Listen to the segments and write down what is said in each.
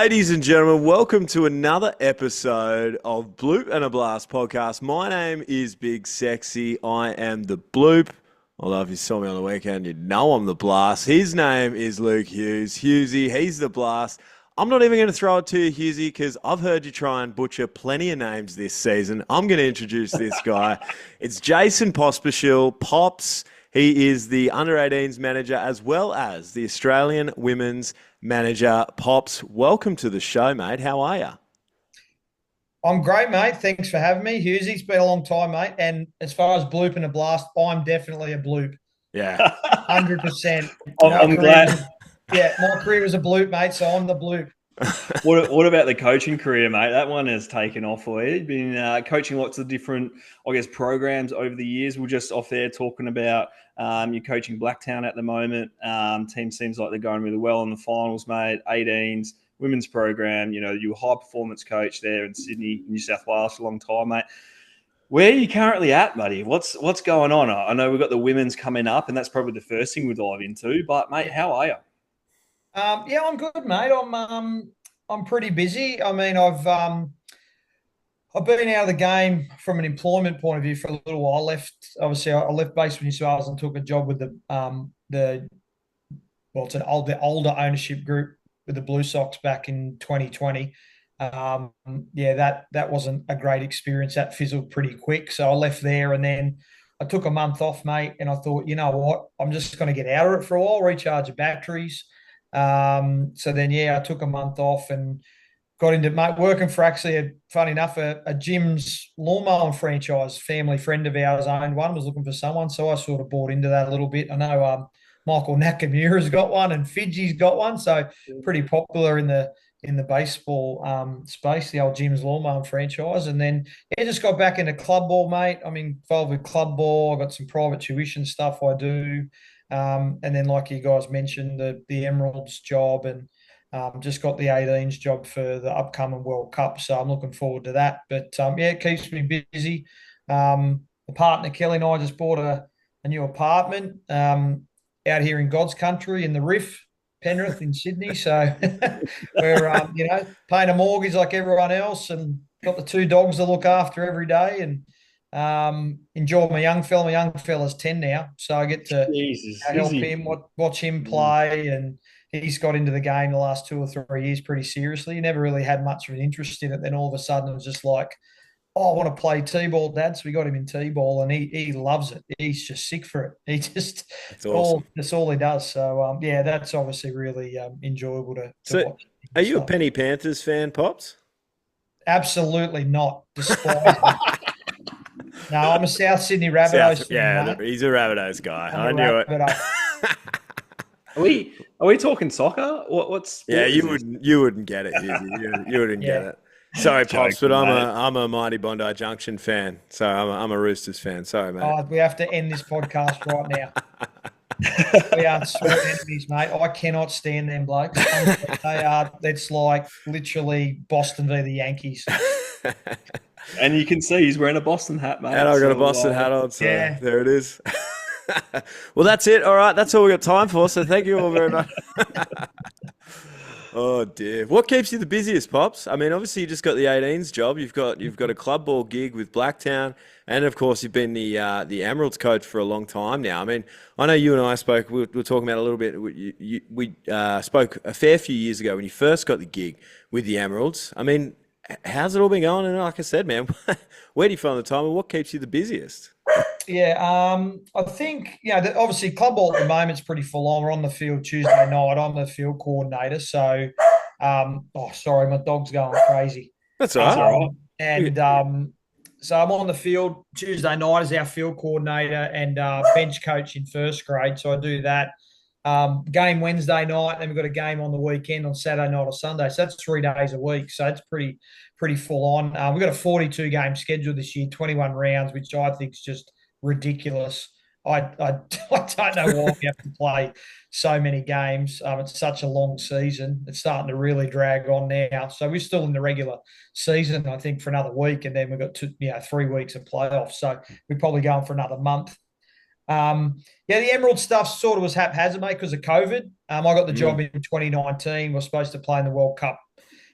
Ladies and gentlemen, welcome to another episode of Bloop and a Blast podcast. My name is Big Sexy. I am the Bloop. Although if you saw me on the weekend, you'd know I'm the Blast. His name is Luke Hughes. Hughesy, he's the Blast. I'm not even going to throw it to you, Hughesy, because I've heard you try and butcher plenty of names this season. I'm going to introduce this guy. It's Jason Pospishil, Pops. He is the under-18s manager as well as the Australian women's manager. Pops, welcome to the show, mate. How are you? I'm great, mate. Thanks for having me. Hughesy, it's been a long time, mate. And as far as bloop and a blast, I'm definitely a bloop. Yeah. 100%. I'm glad. My career was a bloop, mate, so I'm the bloop. What about the coaching career, mate? That one has taken off for you. You've been coaching lots of different, programs over the years. We're just off there talking about you're coaching Blacktown at the moment. Team seems like they're going really well in the finals, mate. 18s, women's program. You were a high-performance coach there in Sydney, New South Wales for a long time, mate. Where are you currently at, buddy? What's going on? I know we've got the women's coming up, and that's probably the first thing we'll dive into. But, mate, how are you? I'm good, mate. I'm pretty busy. I mean, I've been out of the game from an employment point of view for a little while. I left Basement New South Wales and took a job with it's the older ownership group with the Blue Sox back in 2020. That wasn't a great experience. That fizzled pretty quick. So I left there and then I took a month off, mate. And I thought, you know what, I'm just going to get out of it for a while, recharge the batteries. I took a month off and got into working for funny enough, a Jim's lawn mowing franchise. Family friend of ours owned one, was looking for someone. So I sort of bought into that a little bit. I know Michael Nakamura's got one and Fiji's got one. So pretty popular in the baseball space, the old Jim's lawn mowing franchise. And then just got back into club ball, mate. I'm involved with club ball. I've got some private tuition stuff I do. And then, like you guys mentioned, the Emeralds job and just got the 18s job for the upcoming World Cup. So I'm looking forward to that. But, it keeps me busy. The partner, Kelly, and I just bought a new apartment out here in God's country in the Riff, Penrith in Sydney. So we're, paying a mortgage like everyone else and got the two dogs to look after every day and enjoy my young fella. My young fella's 10 now, so I get to help him, watch him play, and he's got into the game the last 2 or 3 years pretty seriously. He never really had much of an interest in it. Then all of a sudden it was just like, oh, I want to play T-ball, Dad. So we got him in T-ball and he loves it. He's just sick for it. It's awesome. That's all he does. So, that's obviously really enjoyable to watch. Are you a Penny Panthers fan, Pops? Absolutely not. Despise them. No, I'm a South Sydney Rabbitohs fan. He's a Rabbitohs guy. I knew it. Are we talking soccer? What's you wouldn't get it. You wouldn't get it. Sorry, Pops, but I'm a Mighty Bondi Junction fan. So I'm a Roosters fan. Sorry, mate. Oh, we have to end this podcast right now. We are sworn enemies, mate. I cannot stand them blokes. It's like literally Boston v the Yankees. And you can see he's wearing a Boston hat, mate. And I've got a Boston hat on, so there it is. Well, that's it. All right, that's all we got time for. So thank you all very much. Oh dear, what keeps you the busiest, Pops? I mean, obviously you just got the 18s job. You've got a club ball gig with Blacktown, and of course you've been the Emeralds coach for a long time now. I mean, I know you and I spoke. We were talking about it a little bit. We spoke a fair few years ago when you first got the gig with the Emeralds. I mean, how's it all been going? And like I said, man, where do you find the time, and what keeps you the busiest? I think, obviously club ball at the moment is pretty full on. We're on the field Tuesday night. I'm the field coordinator. So, sorry, my dog's going crazy. That's all right. So I'm on the field Tuesday night as our field coordinator and bench coach in first grade. So I do that. Game Wednesday night, then we've got a game on the weekend on Saturday night or Sunday. So that's 3 days a week. So it's pretty full on. We've got a 42 game schedule this year, 21 rounds, which I think is just ridiculous. I don't know why we have to play so many games. It's such a long season. It's starting to really drag on now. So we're still in the regular season, I think, for another week, and then we've got 3 weeks of playoffs. So we're probably going for another month. The Emerald stuff sort of was haphazard, mate, because of COVID. I got the job in 2019. We're supposed to play in the World Cup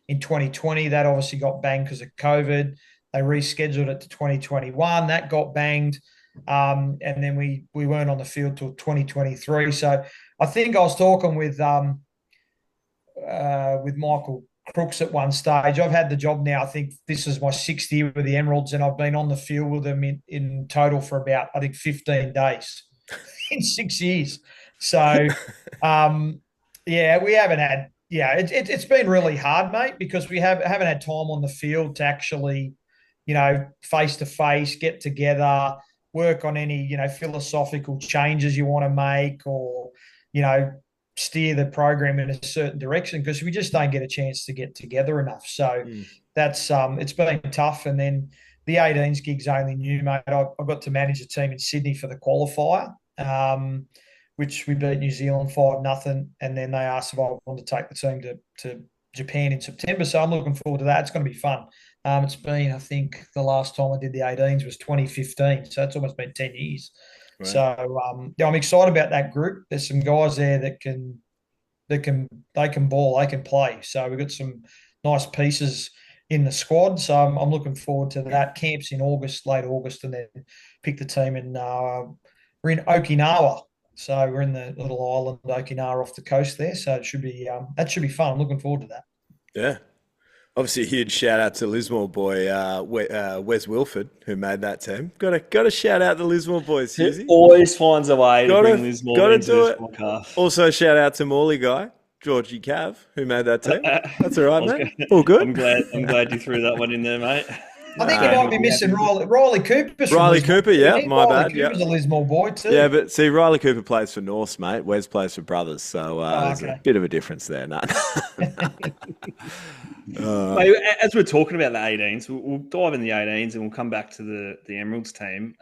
in 2020. That obviously got banged because of COVID. They rescheduled it to 2021. That got banged. And then we weren't on the field till 2023. So I think I was talking with Michael Crooks at one stage. I've had the job now. I think this is my 6th year with the Emeralds, and I've been on the field with them in total for about, I think, 15 days in 6 years. So, yeah, we haven't had. Yeah, it's been really hard, mate, because we haven't had time on the field to actually, face to face, get together, work on any, philosophical changes you want to make, or, steer the program in a certain direction, because we just don't get a chance to get together enough. So that's it's been tough. And then the 18s gig's only new, mate. I got to manage a team in Sydney for the qualifier, which we beat New Zealand 5-0, and then they asked if I wanted to take the team to Japan in September. So I'm looking forward to that. It's going to be fun. It's been, I think, the last time I did the 18s was 2015, so it's almost been 10 years. Right. So I'm excited about that group. There's some guys there that can ball, they can play. So we've got some nice pieces in the squad. So I'm looking forward to that. Camps in August, late August, and then pick the team in. We're in Okinawa, so we're in the little island Okinawa off the coast there. So it should be that should be fun. I'm looking forward to that. Yeah. Obviously, a huge shout out to Lismore boy Wes Wilford, who made that team. Got to shout out the Lismore boys. He always finds a way to bring Lismore into this podcast. Also, shout out to Morley guy Georgie Cav, who made that team. That's all right, mate. All good. I'm glad you threw that one in there, mate. I think you might be missing Riley Cooper. Riley Cooper, yeah, my bad. Cooper's a Lismore boy too. Yeah, but see, Riley Cooper plays for Norths, mate. Wes plays for Brothers, so there's a bit of a difference there. No. Mate, as we're talking about the 18s, we'll dive in the 18s and we'll come back to the Emeralds team.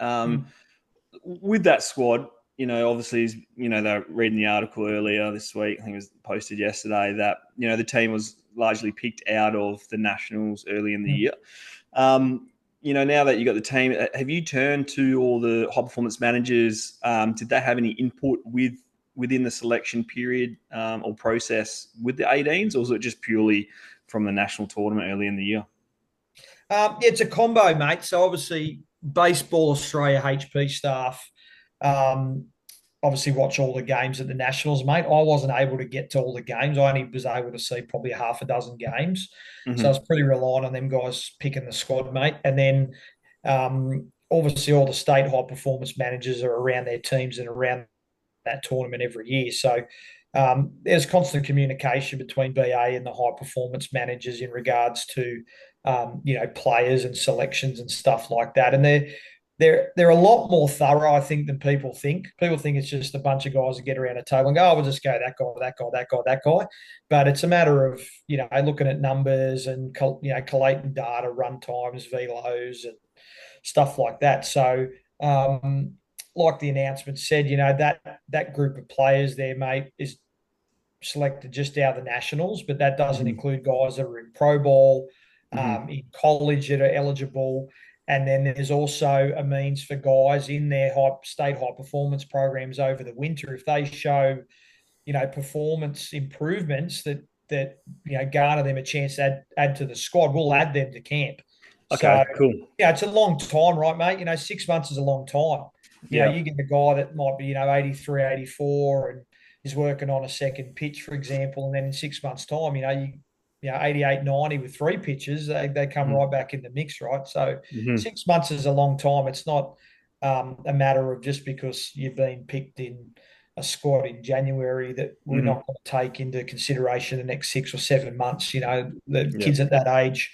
With that squad, obviously, they're reading the article earlier this week. I think it was posted yesterday that, the team was largely picked out of the Nationals early in the year. Now that you got the team, have you turned to all the high performance managers? Did they have any input within the selection period or process with the 18s, or was it just purely from the national tournament early in the year? It's a combo, mate. So obviously, Baseball Australia HP staff obviously watch all the games at the Nationals, mate. I wasn't able to get to all the games. I only was able to see probably half a dozen games. So I was pretty reliant on them guys picking the squad, mate. And then obviously all the state high performance managers are around their teams and around that tournament every year. So there's constant communication between BA and the high performance managers in regards to, players and selections and stuff like that. And they're a lot more thorough, I think, than people think. People think it's just a bunch of guys that get around a table and go, we'll just go that guy, that guy, that guy, that guy. But it's a matter of, looking at numbers and, collating data, run times, velos and stuff like that. So, like the announcement said, that group of players there, mate, is selected just out of the Nationals, but that doesn't include guys that are in pro ball, in college that are eligible. And then there's also a means for guys in their state high performance programs over the winter, if they show, performance improvements that garner them a chance to add to the squad, we'll add them to camp. Okay, so, cool. Yeah, it's a long time, right, mate? 6 months is a long time. You get a guy that might be, 83, 84 and is working on a second pitch, for example, and then in 6 months' time, 88, 90 with 3 pitches, they come right back in the mix, right? So 6 months is a long time. It's not a matter of just because you've been picked in a squad in January that we're not going to take into consideration the next 6 or 7 months. The kids at that age,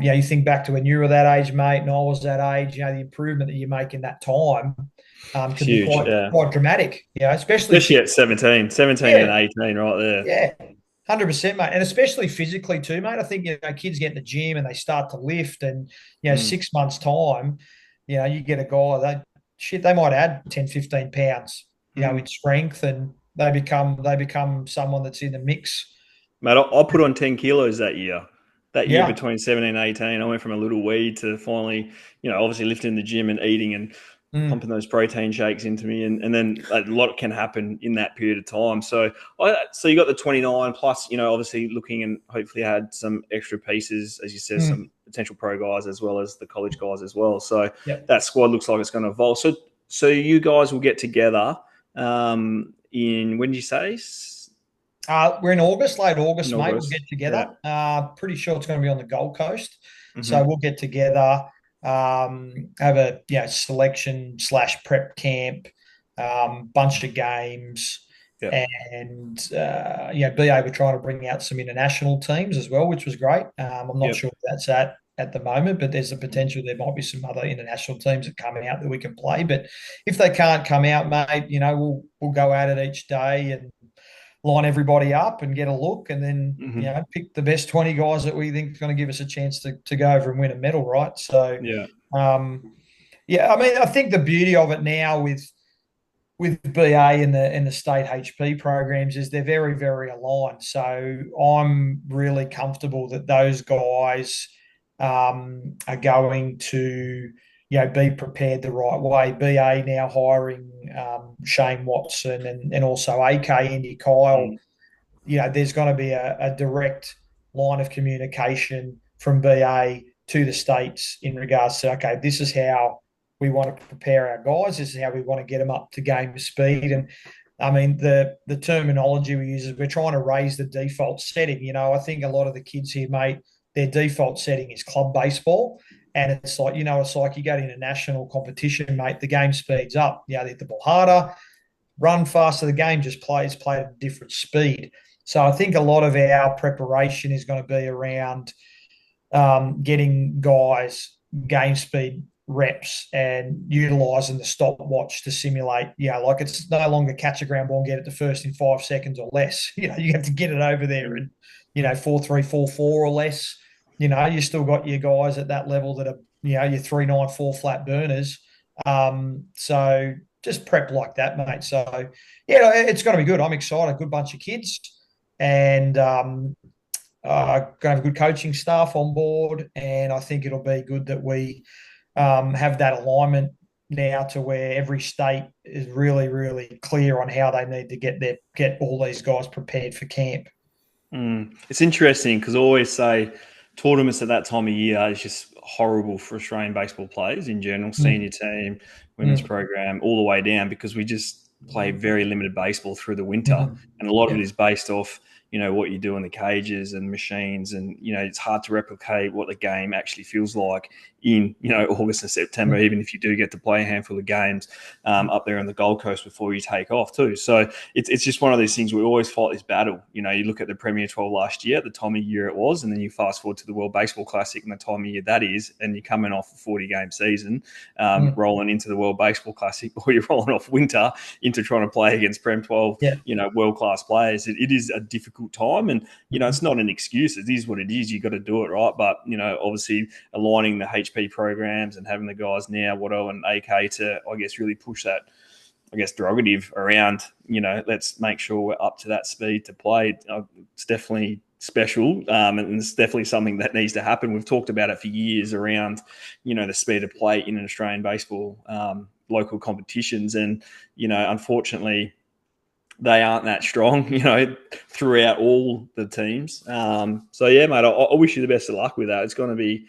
you think back to when you were that age, mate, and I was that age, the improvement that you make in that time can be quite dramatic, especially at 17 and 18 right there. Yeah. 100%, mate, and especially physically too, mate. I think kids get in the gym and they start to lift, and 6 months' time, you get a guy they might add 10, 15 pounds, in strength, and they become someone that's in the mix. Mate, I put on 10 kilos that year. That year between 17 and 18, I went from a little wee to finally, obviously lifting in the gym and eating and pumping those protein shakes into me, and then a lot can happen in that period of time. So you got the 29 plus, obviously looking and hopefully had some extra pieces, as you said, some potential pro guys as well as the college guys as well. So that squad looks like it's going to evolve. So you guys will get together in, when did you say? We're in August, late August, mate. We'll get together. Yeah. Pretty sure it's going to be on the Gold Coast. So we'll get together, have a selection/prep camp, bunch of games. And BA were trying to bring out some international teams as well, which was great. I'm not sure if that's at the moment, but there's a potential there might be some other international teams that come out that we can play. But if they can't come out, mate, we'll go at it each day and line everybody up and get a look, and then pick the best 20 guys that we think is going to give us a chance to go over and win a medal, right? So I mean, I think the beauty of it now with BA and the state HP programs is they're very, very aligned. So I'm really comfortable that those guys are going to be prepared the right way. BA now hiring Shane Watson and also AK Indy Kyle. There's going to be a direct line of communication from BA to the states in regards to, okay, this is how we want to prepare our guys. This is how we want to get them up to game speed. And I mean, the terminology we use is we're trying to raise the default setting. I think a lot of the kids here, mate, their default setting is club baseball. And it's like, it's like you go to international competition, mate, the game speeds up. They hit the ball harder, run faster. The game just plays at a different speed. So I think a lot of our preparation is going to be around getting guys game speed reps and utilising the stopwatch to simulate, like it's no longer catch a ground ball and get it to first in 5 seconds or less. You have to get it over there in, 4.3, 4.4 or less. You still got your guys at that level that are, your 3.94 flat burners. So just prep like that, mate. So, it's going to be good. I'm excited. Good bunch of kids. And going to have a good coaching staff on board. And I think it'll be good that we have that alignment now to where every state is really, really clear on how they need to get all these guys prepared for camp. It's interesting because I always say tournaments at that time of year is just horrible for Australian baseball players in general, senior team, women's program, all the way down, because we just play very limited baseball through the winter. And a lot of it is based off, what you do in the cages and machines. And, it's hard to replicate what the game actually feels like in, August and September, even if you do get to play a handful of games up there on the Gold Coast before you take off too. So it's just one of these things we always fight this battle. You look at the Premier 12 last year, the time of year it was, and then you fast forward to the World Baseball Classic and the time of year that is, and you're coming off a 40-game season, rolling into the World Baseball Classic, or you're rolling off winter into trying to play against Prem 12, world-class players. It is a difficult time, and, it's not an excuse. It is what it is. You got to do it, right? But, obviously aligning the HP programs and having the guys now, Watto and AK, to, I guess, really push that, derogative around, let's make sure we're up to that speed to play. It's definitely special, and it's definitely something that needs to happen. We've talked about it for years around, the speed of play in an Australian baseball local competitions. And, unfortunately, they aren't that strong, throughout all the teams. So, yeah, mate, I wish you the best of luck with that. It's going to be,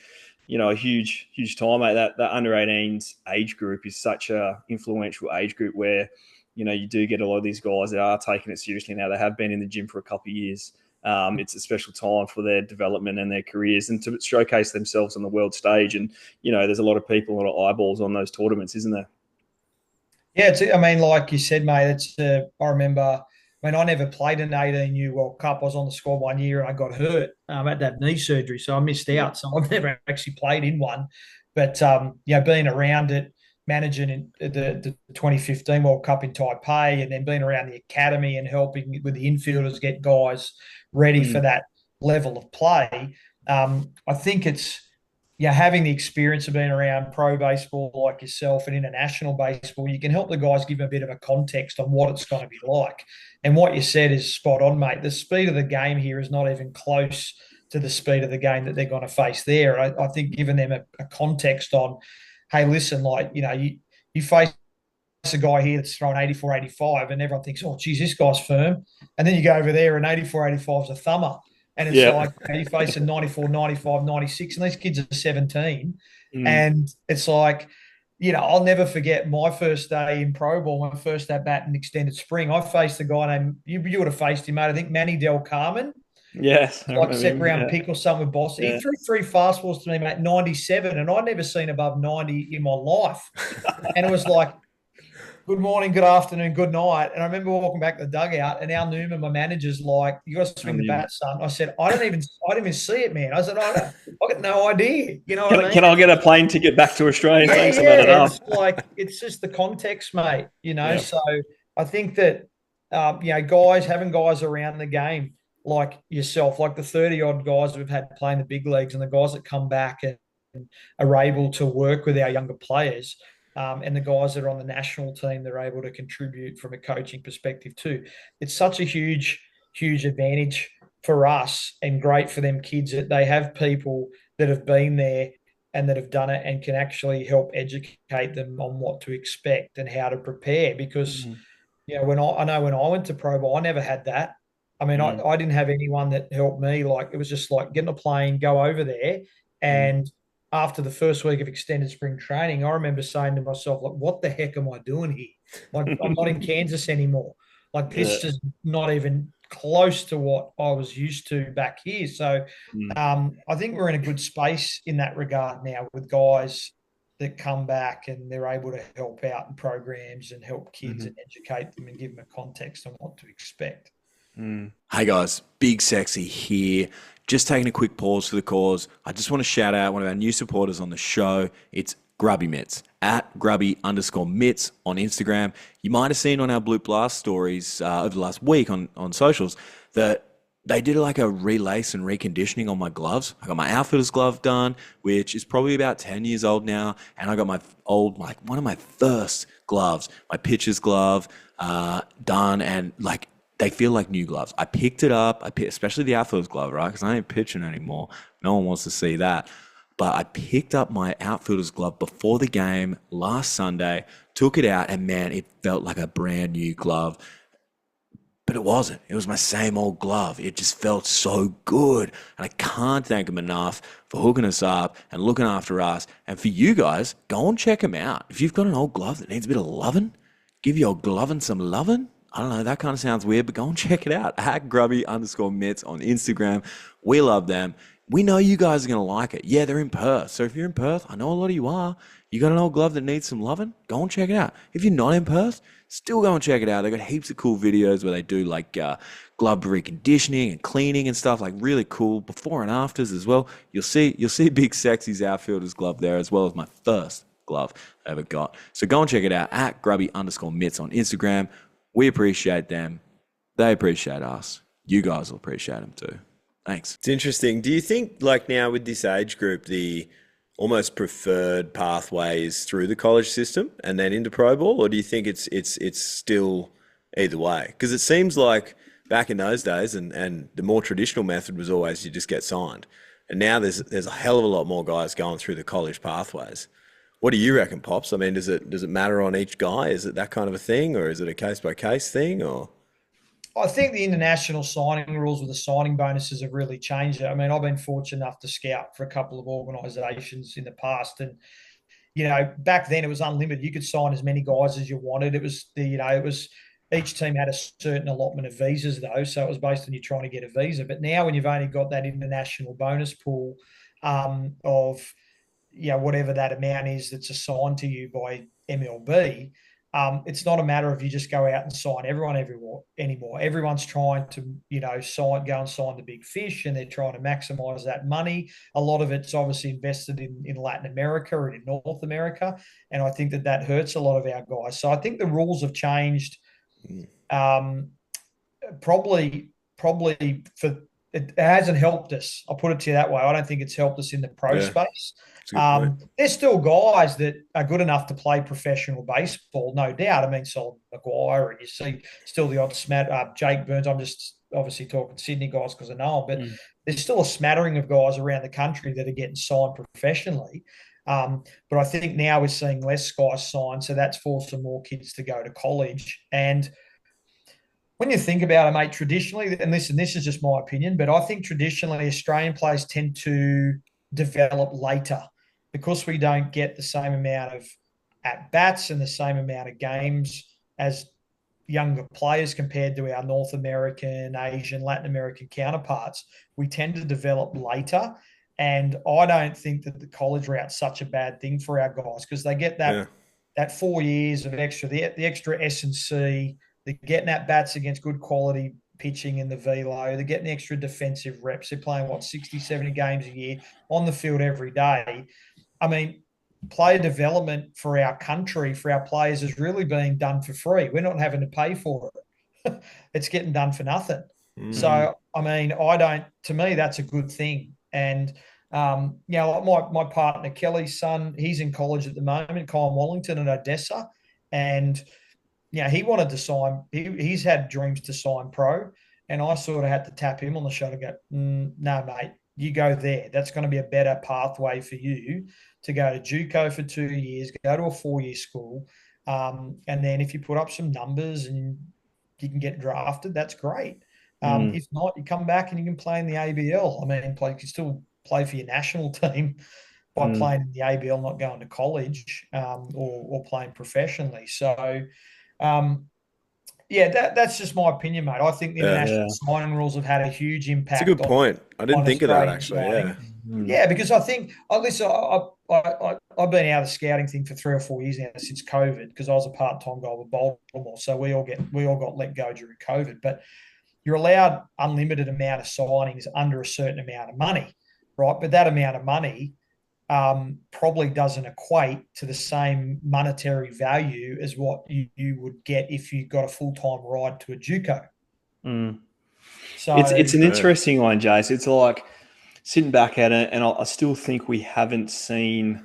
a huge, huge time, mate. That under 18s age group is such a influential age group where, you do get a lot of these guys that are taking it seriously now. They have been in the gym for a couple of years. It's a special time for their development and their careers and to showcase themselves on the world stage. And, there's a lot of people, a lot of eyeballs on those tournaments, isn't there? Yeah, like you said, mate, I remember when I never played an 18U World Cup. I was on the squad one year and I got hurt. I had to have knee surgery, so I missed out. So I've never actually played in one. But, being around it, managing the 2015 World Cup in Taipei, and then being around the academy and helping with the infielders get guys ready for that level of play, I think it's, having the experience of being around pro baseball like yourself and international baseball, you can help the guys give a bit of a context on what it's going to be like. And what you said is spot on, mate. The speed of the game here is not even close to the speed of the game that they're going to face there. I think giving them a context on, hey, listen, like, you you face a guy here that's throwing 84, 85, and everyone thinks, oh, geez, this guy's firm. And then you go over there and 84, 85 is a thumber. And it's like you face a 94, 95, 96, and these kids are 17. And it's like, I'll never forget my first day in Pro Ball, my first at bat in extended spring. I faced a guy named, you would have faced him, mate, I think Manny Del Carmen. Yes. Like second round pick or something with Boston. Yeah. He threw 3 fastballs to me, mate, 97, and I'd never seen above 90 in my life. And it was like, good morning, good afternoon, good night. And I remember walking back to the dugout, and Al Newman, my manager's like, you got to swing the bat, son. I said, I didn't even see it, man. I said, I got no idea. You know what I mean? Can I get a plane ticket back to Australia? Thanks about it. It's like, it's just the context, mate, So I think that, having guys around the game like yourself, like the 30-odd guys we've had playing the big leagues, and the guys that come back and are able to work with our younger players, and the guys that are on the national team, they're able to contribute from a coaching perspective too. It's such a huge, huge advantage for us, and great for them kids that they have people that have been there and that have done it and can actually help educate them on what to expect and how to prepare. Because, when I went to Pro Bowl, I never had that. I mean, I didn't have anyone that helped me. Like, it was just like, get in a plane, go over there. And after the first week of extended spring training, I remember saying to myself, like, what the heck am I doing here? Like, I'm not in Kansas anymore. Like, this is not even close to what I was used to back here. So I think we're in a good space in that regard now, with guys that come back and they're able to help out in programs and help kids and educate them and give them a context on what to expect. Hey guys, Big Sexy here. Just taking a quick pause for the cause. I just want to shout out one of our new supporters on the show. It's Grubby Mitts, at Grubby_Mitts on Instagram. You might have seen on our Bloop Blast stories over the last week on socials that they did like a relace and reconditioning on my gloves. I got my outfielder's glove done, which is probably about 10 years old now. And I got my one of my first gloves, my pitcher's glove, done, and like, they feel like new gloves. I picked it up, especially the outfielder's glove, right? Because I ain't pitching anymore. No one wants to see that. But I picked up my outfielder's glove before the game last Sunday, took it out, and man, it felt like a brand new glove. But it wasn't. It was my same old glove. It just felt so good. And I can't thank them enough for hooking us up and looking after us. And for you guys, go and check them out. If you've got an old glove that needs a bit of loving, give your gloving some loving. I don't know, that kind of sounds weird, but go and check it out. At Grubby_Mitts on Instagram. We love them. We know you guys are going to like it. Yeah, they're in Perth. So if you're in Perth, I know a lot of you are. You got an old glove that needs some loving? Go and check it out. If you're not in Perth, still go and check it out. They've got heaps of cool videos where they do like glove reconditioning and cleaning and stuff, like really cool before and afters as well. You'll see Big Sexy's outfielder's glove there, as well as my first glove I ever got. So go and check it out at Grubby_Mitts on Instagram. We appreciate them. They appreciate us. You guys will appreciate them too. Thanks. It's interesting. Do you think, like, now with this age group, the almost preferred pathway is through the college system and then into pro ball, or do you think it's still either way? Because it seems like back in those days, and the more traditional method was always you just get signed, and now there's a hell of a lot more guys going through the college pathways. What do you reckon, Pops? I mean, does it matter on each guy? Is it that kind of a thing, or is it a case-by-case thing? Or I think the international signing rules with the signing bonuses have really changed it. I mean, I've been fortunate enough to scout for a couple of organisations in the past, and back then it was unlimited. You could sign as many guys as you wanted. It was each team had a certain allotment of visas though, so it was based on you trying to get a visa. But now, when you've only got that international bonus pool of whatever that amount is that's assigned to you by MLB, it's not a matter of you just go out and sign everyone anymore. Everyone's trying to, go and sign the big fish, and they're trying to maximize that money. A lot of it's obviously invested in Latin America and in North America. And I think that hurts a lot of our guys. So I think the rules have changed. Probably for, it hasn't helped us. I'll put it to you that way. I don't think it's helped us in the pro space. There's still guys that are good enough to play professional baseball, no doubt. I mean, Sol McGuire, and you see still the odd Jake Burns. I'm just obviously talking Sydney guys because I know them, but there's still a smattering of guys around the country that are getting signed professionally. But I think now we're seeing less guys sign, so that's forcing more kids to go to college. And when you think about it, mate, traditionally, and listen, this is just my opinion, but I think traditionally Australian players tend to develop later because we don't get the same amount of at bats and the same amount of games as younger players compared to our North American, Asian, Latin American counterparts. We tend to develop later. And I don't think that the college route's such a bad thing for our guys because they get that 4 years of extra, the extra S&C. They're getting at bats against good quality pitching in the velo. They're getting extra defensive reps. They're playing, 60, 70 games a year on the field every day. I mean, player development for our country, for our players, is really being done for free. We're not having to pay for it. It's getting done for nothing. So, I mean, to me, that's a good thing. And, like my partner, Kelly's son, he's in college at the moment, Kyle Wallington in Odessa. And, he wanted to sign, he's had dreams to sign pro. And I sort of had to tap him on the shoulder and go, no, mate, you go there. That's going to be a better pathway for you to go to JUCO for 2 years, go to a 4-year school. And then if you put up some numbers and you can get drafted, that's great. If not, you come back and you can play in the ABL. I mean, you can still play for your national team by playing in the ABL, not going to college or playing professionally. So, that's just my opinion, mate. I think the international signing rules have had a huge impact. It's a good point. I didn't think of that, actually. Yeah, because I think, listen, I've been out of the scouting thing for 3 or 4 years now since COVID because I was a part-time guy with Baltimore. So we all got let go during COVID. But you're allowed unlimited amount of signings under a certain amount of money, right? But that amount of money probably doesn't equate to the same monetary value as what you would get if you got a full-time ride to a JUCO. So it's an interesting one, Jace. It's like sitting back at it, and I still think we haven't seen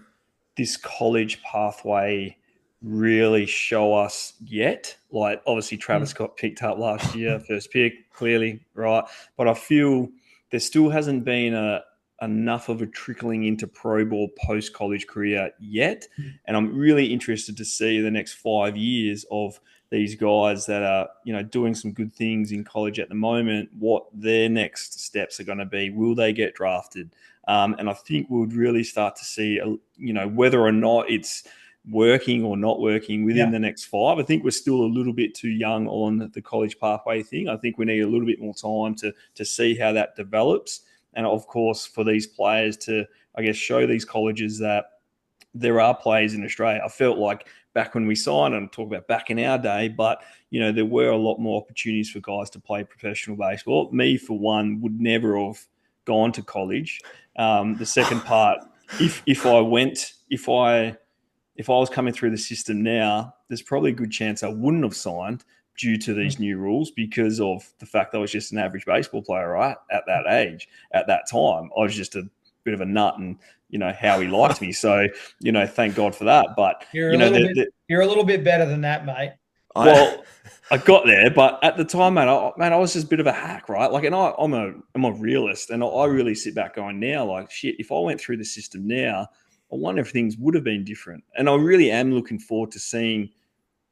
this college pathway really show us yet. Like, obviously, Travis got picked up last year, first pick, clearly, right? But I feel there still hasn't been enough of a trickling into pro ball post-college career yet. And I'm really interested to see the next 5 years of these guys that are, doing some good things in college at the moment, what their next steps are going to be. Will they get drafted? And I think we'll really start to see, whether or not it's working or not working within the next 5. I think we're still a little bit too young on the college pathway thing. I think we need a little bit more time to see how that develops. And, of course, for these players to, I guess, show these colleges that there are players in Australia. I felt like back when we signed, and talk about back in our day, but, there were a lot more opportunities for guys to play professional baseball. Me, for one, would never have gone to college. The second part, if I was coming through the system now, there's probably a good chance I wouldn't have signed due to these new rules because of the fact that I was just an average baseball player, right? At that age, at that time, I was just a bit of a nut and, how he liked me. So, thank God for that. But you're a little bit better than that, mate. Well, I got there, but at the time, man, I was just a bit of a hack, right? Like, and I'm a realist, and I really sit back going now, like, shit, if I went through the system now, I wonder if things would have been different. And I really am looking forward to seeing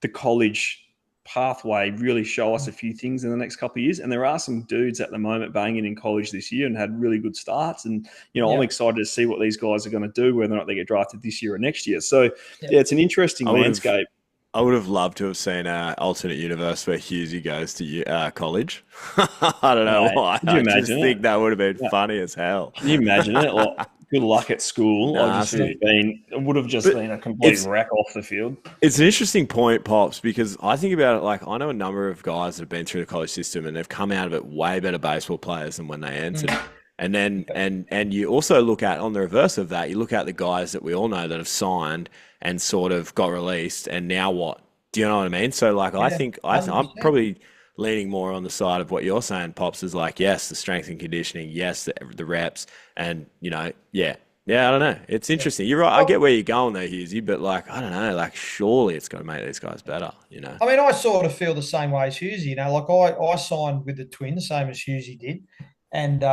the college pathway really show us a few things in the next couple of years. And there are some dudes at the moment banging in college this year and had really good starts. And, I'm excited to see what these guys are going to do, whether or not they get drafted this year or next year. So, it's an interesting landscape. I would have loved to have seen an alternate universe where Hughesy goes to college. I don't know why. I just think that would have been funny as hell. Can you imagine it? Like, good luck at school. It would have just been a complete wreck off the field. It's an interesting point, Pops, because I think about it like I know a number of guys that have been through the college system and they've come out of it way better baseball players than when they entered. And then and you also look at, on the reverse of that, you look at the guys that we all know that have signed and sort of got released, and now what? Do you know what I mean? So, like, I think I'm probably leaning more on the side of what you're saying, Pops, is like, yes, the strength and conditioning, yes, the reps, and, I don't know. It's interesting. You're right. I get where you're going there, Hughesy, but, like, I don't know, like, surely it's got to make these guys better, I mean, I sort of feel the same way as Hughesy, like, I signed with the Twins, same as Hughesy did, and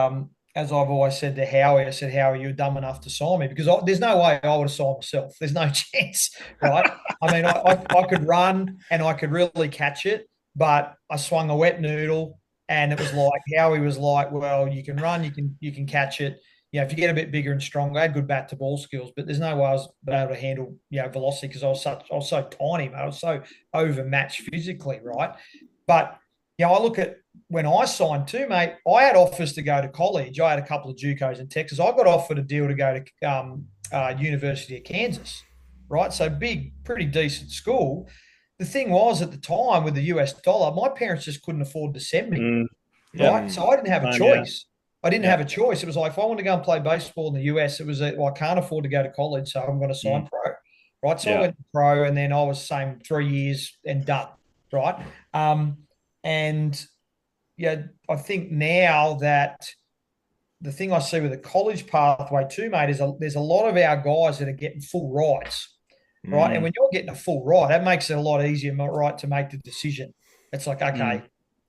as I've always said to Howie, I said, Howie, you're dumb enough to sign me because there's no way I would have signed myself. There's no chance, right? I mean, I could run and I could really catch it, but I swung a wet noodle, and it was like Howie was like, well, you can run, you can catch it. If you get a bit bigger and stronger, I had good bat to ball skills, but there's no way I was able to handle velocity because I was so tiny, mate. I was so overmatched physically, right? But I look at when I signed too, mate, I had offers to go to college. I had a couple of JUCOs in Texas. I got offered a deal to go to University of Kansas, right? So big, pretty decent school. The thing was at the time with the US dollar, my parents just couldn't afford to send me, right? So I didn't have a choice. I didn't have a choice. It was like if I want to go and play baseball in the US, it was well, I can't afford to go to college, so I'm going to sign pro, right? So I went pro, and then I was same 3 years and done, right? And I think now that the thing I see with the college pathway too, mate, is there's a lot of our guys that are getting full rides, right? And when you're getting a full ride, that makes it a lot easier, right, to make the decision. It's like, okay,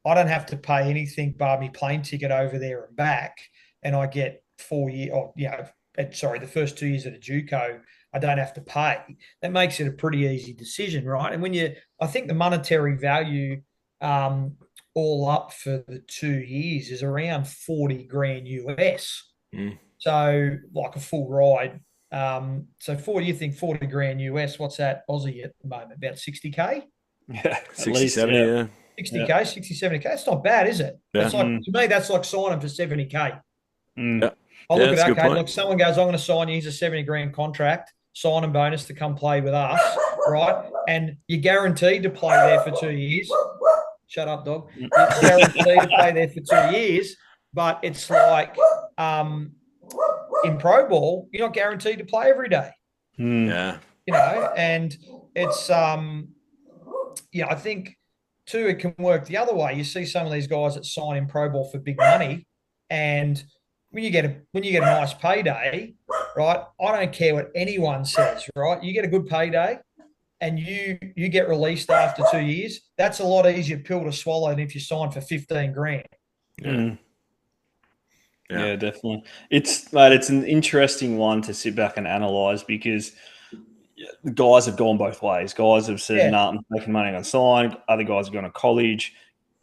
I don't have to pay anything bar me plane ticket over there and back, and I get 4 year, or the first 2 years at a JUCO, I don't have to pay. That makes it a pretty easy decision, right? And I think the monetary value, all up for the 2 years is around 40 grand US. So like a full ride. You think 40 grand US, what's that Aussie at the moment? About 60K? Yeah, 60, 70, yeah. 60K, 60, 70K. That's not bad, is it? Yeah. It's like, to me, that's like signing for 70K. Yeah. I look at, okay, look, someone goes, I'm going to sign you, here's a 70 grand contract, sign-in bonus to come play with us, right? And you're guaranteed to play there for 2 years. Shut up, dog. You're guaranteed to play there for 2 years, but it's like in pro ball, you're not guaranteed to play every day. Yeah. And it's I think too it can work the other way. You see some of these guys that sign in pro ball for big money, and when you get a nice payday, right? I don't care what anyone says, right? You get a good payday, and you get released after 2 years, that's a lot easier pill to swallow than if you sign for 15 grand. Yeah, definitely. It's an interesting one to sit back and analyze because the guys have gone both ways. Guys have said, "No, I'm making money on sign." Other guys have gone to college.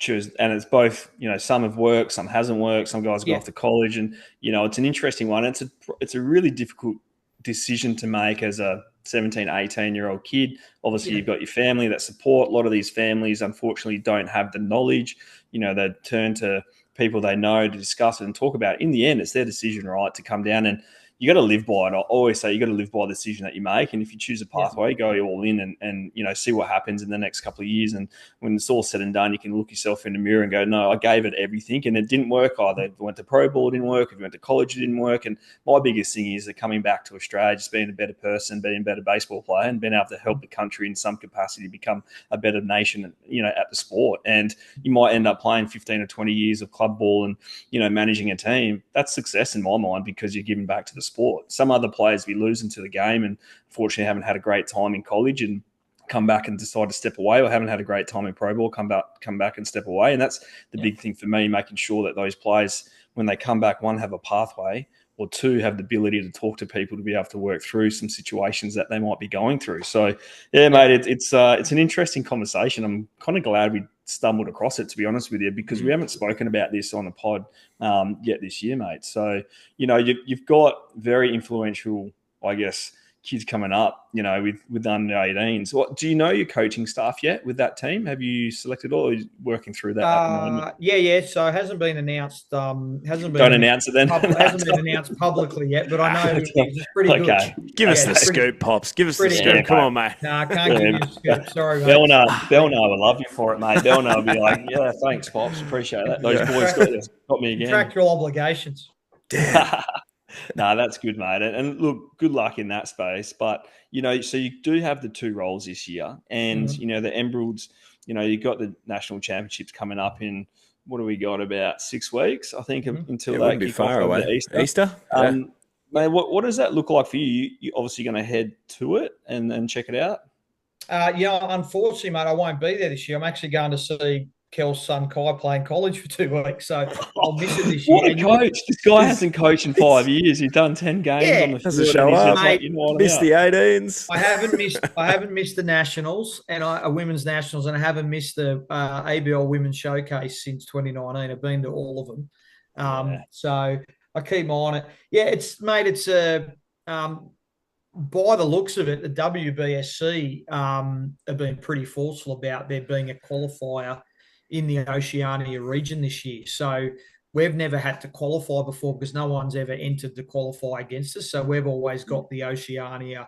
And it's both. Some have worked, some hasn't worked. Some guys have gone off to college, and it's an interesting one. It's a really difficult decision to make as a 17, 18-year-old kid. Obviously, you've got your family that support. A lot of these families, unfortunately, don't have the knowledge. They turn to people they know to discuss it and talk about it. In the end, it's their decision, right, to come down, and you got to live by it. I always say you got to live by the decision that you make, and if you choose a pathway, go all in and see what happens in the next couple of years. And when it's all said and done, you can look yourself in the mirror and go, no, I gave it everything, and it didn't work either. If you went to pro ball, it didn't work. If you went to college, it didn't work. And my biggest thing is that coming back to Australia, just being a better person, being a better baseball player, and being able to help the country in some capacity become a better nation, at the sport. And you might end up playing 15 or 20 years of club ball and managing a team. That's success in my mind because you're giving back to the sport. Some other players be losing to the game and unfortunately haven't had a great time in college and come back and decide to step away, or haven't had a great time in pro ball, come back and step away. And that's the big thing for me, making sure that those players, when they come back, one, have a pathway, or two, have the ability to talk to people to be able to work through some situations that they might be going through. So, mate, it's an interesting conversation. I'm kind of glad we stumbled across it, to be honest with you, because we haven't spoken about this on the pod yet this year, mate. So, you've got very influential, I guess, kids coming up, with under 18s. What do you know your coaching staff yet with that team? Have you selected all, or are you working through that at the moment? Yeah. So it hasn't been announced. Don't announce it then. Hasn't been announced publicly yet, but I know it's pretty good. Give us the scoop, Pops. Give us the scoop. Come on, mate. No, I can't give you a scoop. Sorry, mate. Belno would love you for it, mate. Belno would be like, yeah, thanks, Pops. Appreciate that. Those boys got me again. Contractual obligations. Damn. No, that's good, mate. And look, good luck in that space. But, so you do have the two roles this year. And, the Emeralds, you've got the national championships coming up in, what do we got, about 6 weeks, I think, until they kick off over Easter. Mate, what does that look like for you? You're obviously going to head to it and check it out? Unfortunately, mate, I won't be there this year. I'm actually going to see Kel's son Kai playing college for 2 weeks, so I'll miss it this What year. a coach! This guy hasn't coached in 5 years. He's done 10 games on the Has to field, show and he's up. just like, you know what, I'm Missed out. the 18s. I haven't missed the nationals and women's nationals, and I haven't missed the ABL Women's Showcase since 2019. I've been to all of them, so I keep my eye on it. Yeah, it's by the looks of it, the WBSC have been pretty forceful about there being a qualifier in the Oceania region this year. So we've never had to qualify before because no one's ever entered to qualify against us. So we've always got the Oceania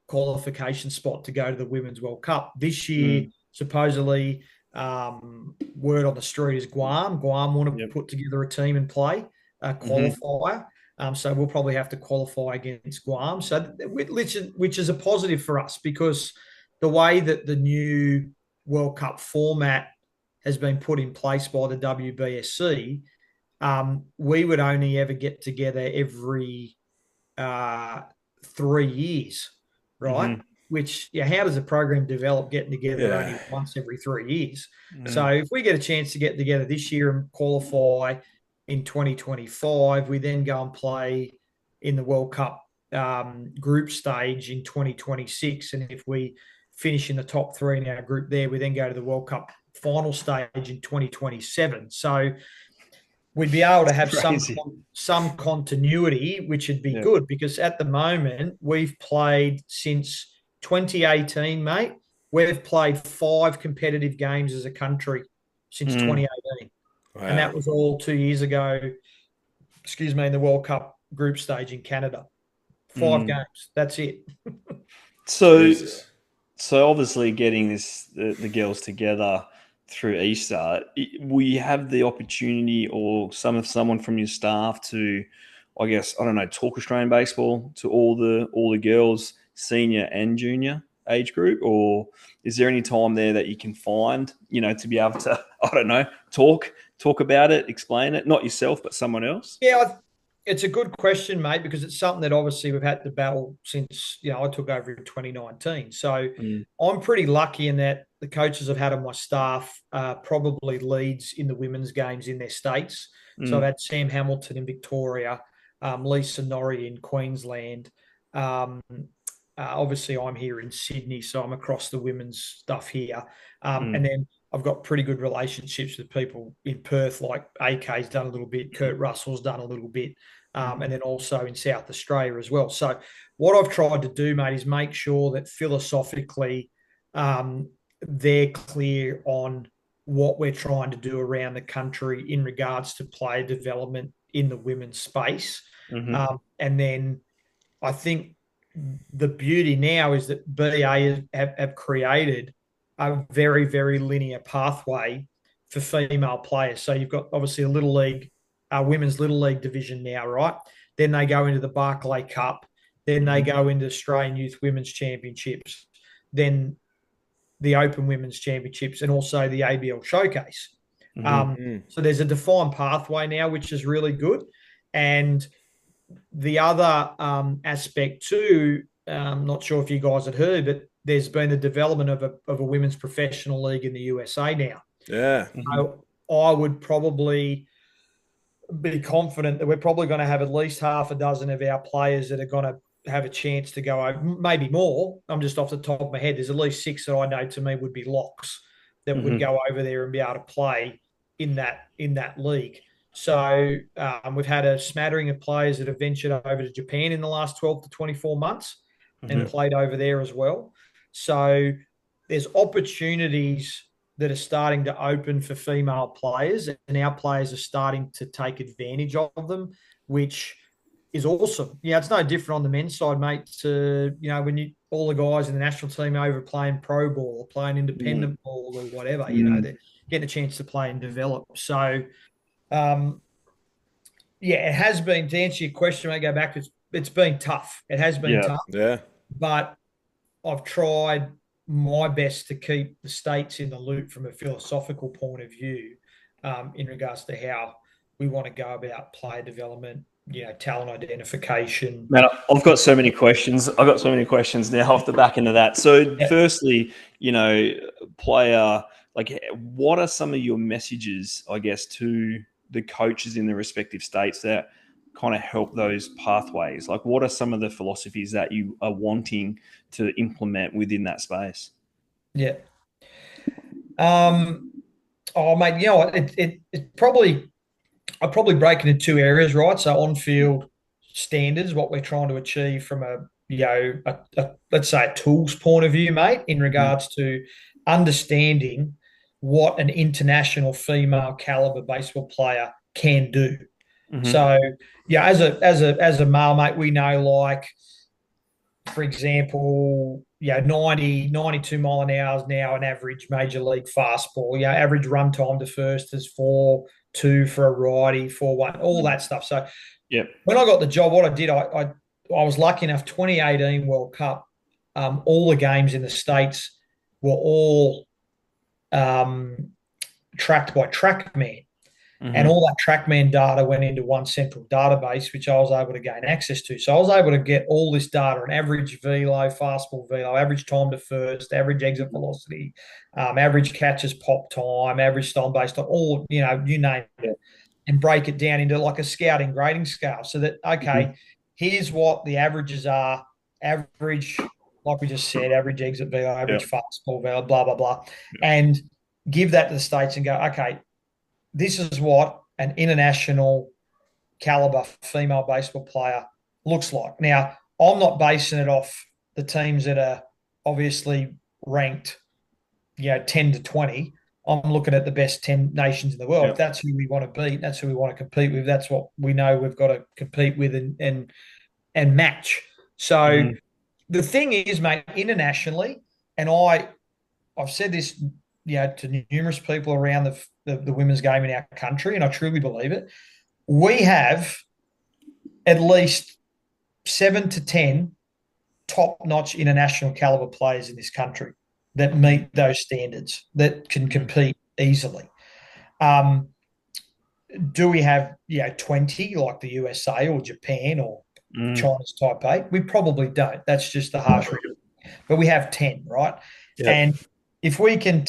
qualification spot to go to the Women's World Cup. This year, supposedly, word on the street is Guam. Guam want to put together a team and play a qualifier. So we'll probably have to qualify against Guam. So which is a positive for us because the way that the new World Cup format has been put in place by the WBSC, we would only ever get together every 3 years, right? Which, how does a program develop getting together only once every 3 years? So if we get a chance to get together this year and qualify in 2025, we then go and play in the World Cup group stage in 2026. And if we finish in the top 3 in our group there, we then go to the World Cup final stage in 2027. So we'd be able to have some continuity, which would be good because at the moment we've played since 2018, mate. We've played 5 competitive games as a country since 2018. Wow. And that was all 2 years ago, in the World Cup group stage in Canada. 5 games. That's it. So obviously getting the girls together through Easter, will you have the opportunity or someone from your staff to, I guess, I don't know, talk Australian baseball to all the girls, senior and junior age group, or is there any time there that you can find, to be able to, I don't know, talk about it, explain it, not yourself, but someone else? Yeah, it's a good question, mate, because it's something that obviously we've had to battle since, I took over in 2019. So I'm pretty lucky in that the coaches I've had on my staff probably leads in the women's games in their states. So I've had Sam Hamilton in Victoria, Lisa Norrie in Queensland. Obviously, I'm here in Sydney, so I'm across the women's stuff here. And then I've got pretty good relationships with people in Perth, like AK's done a little bit, Kurt Russell's done a little bit, and then also in South Australia as well. So what I've tried to do, mate, is make sure that philosophically they're clear on what we're trying to do around the country in regards to player development in the women's space. And then I think the beauty now is that BA have created a very, very linear pathway for female players. So you've got obviously a little league, women's little league division now, right? Then they go into the Barclay Cup. Then they go into Australian Youth Women's Championships. Then the Open Women's Championships and also the ABL Showcase. So there's a defined pathway now, which is really good. And the other aspect too, I'm not sure if you guys had heard, but there's been the development of a women's professional league in the USA now. Yeah. So I would probably be confident that we're probably going to have at least half a dozen of our players that are going to have a chance to go over, maybe more. I'm just off the top of my head. There's at least 6 that I know to me would be locks that would go over there and be able to play in that league. So we've had a smattering of players that have ventured over to Japan in the last 12 to 24 months and played over there as well. So there's opportunities that are starting to open for female players, and our players are starting to take advantage of them, which is awesome. It's no different on the men's side, mate, to, when all the guys in the national team over playing pro ball or playing independent ball or whatever, they're getting a chance to play and develop. So, it has been, to answer your question, I go back, it's been tough. It has been tough. Yeah. But I've tried my best to keep the states in the loop from a philosophical point of view in regards to how we want to go about player development, talent identification. Man, I've got so many questions. I've got so many questions now off the back end of that. So firstly, player like, what are some of your messages, I guess, to the coaches in the respective states that kind of help those pathways? Like, what are some of the philosophies that you are wanting to implement within that space? Yeah. Oh, mate, it probably, I probably break it into two areas, right? So on-field standards, what we're trying to achieve from let's say a tools point of view, mate, in regards to understanding what an international female caliber baseball player can do. So, yeah, as a male, mate, we know, like, for example, 92 mile an hour is now an average major league fastball. Average run time to first is 4.2 for a righty, 4.1, all that stuff. So when I got the job, what I did, I was lucky enough, 2018 World Cup, all the games in the States were all tracked by TrackMan. And all that TrackMan data went into one central database, which I was able to gain access to. So I was able to get all this data: an average velo, fastball velo, average time to first, average exit velocity, average catches pop time, average stone based on all, you name it, and break it down into like a scouting grading scale. So that, okay, here's what the averages are: average, like we just said, average exit velo, average fastball velo, blah blah blah, and give that to the states and go, okay, this is what an international caliber female baseball player looks like. Now, I'm not basing it off the teams that are obviously ranked, 10 to 20. I'm looking at the best 10 nations in the world. If that's who we want to beat, that's who we want to compete with, that's what we know we've got to compete with and match. So the thing is, mate, internationally, and I've said this, to numerous people around the women's game in our country, and I truly believe it. We have at least 7 to 10 top-notch international caliber players in this country that meet those standards, that can compete easily. Do we have 20 like the USA or Japan or China's Taipei? We probably don't. That's just the harsh reality. But we have 10, right? Yep. And if we can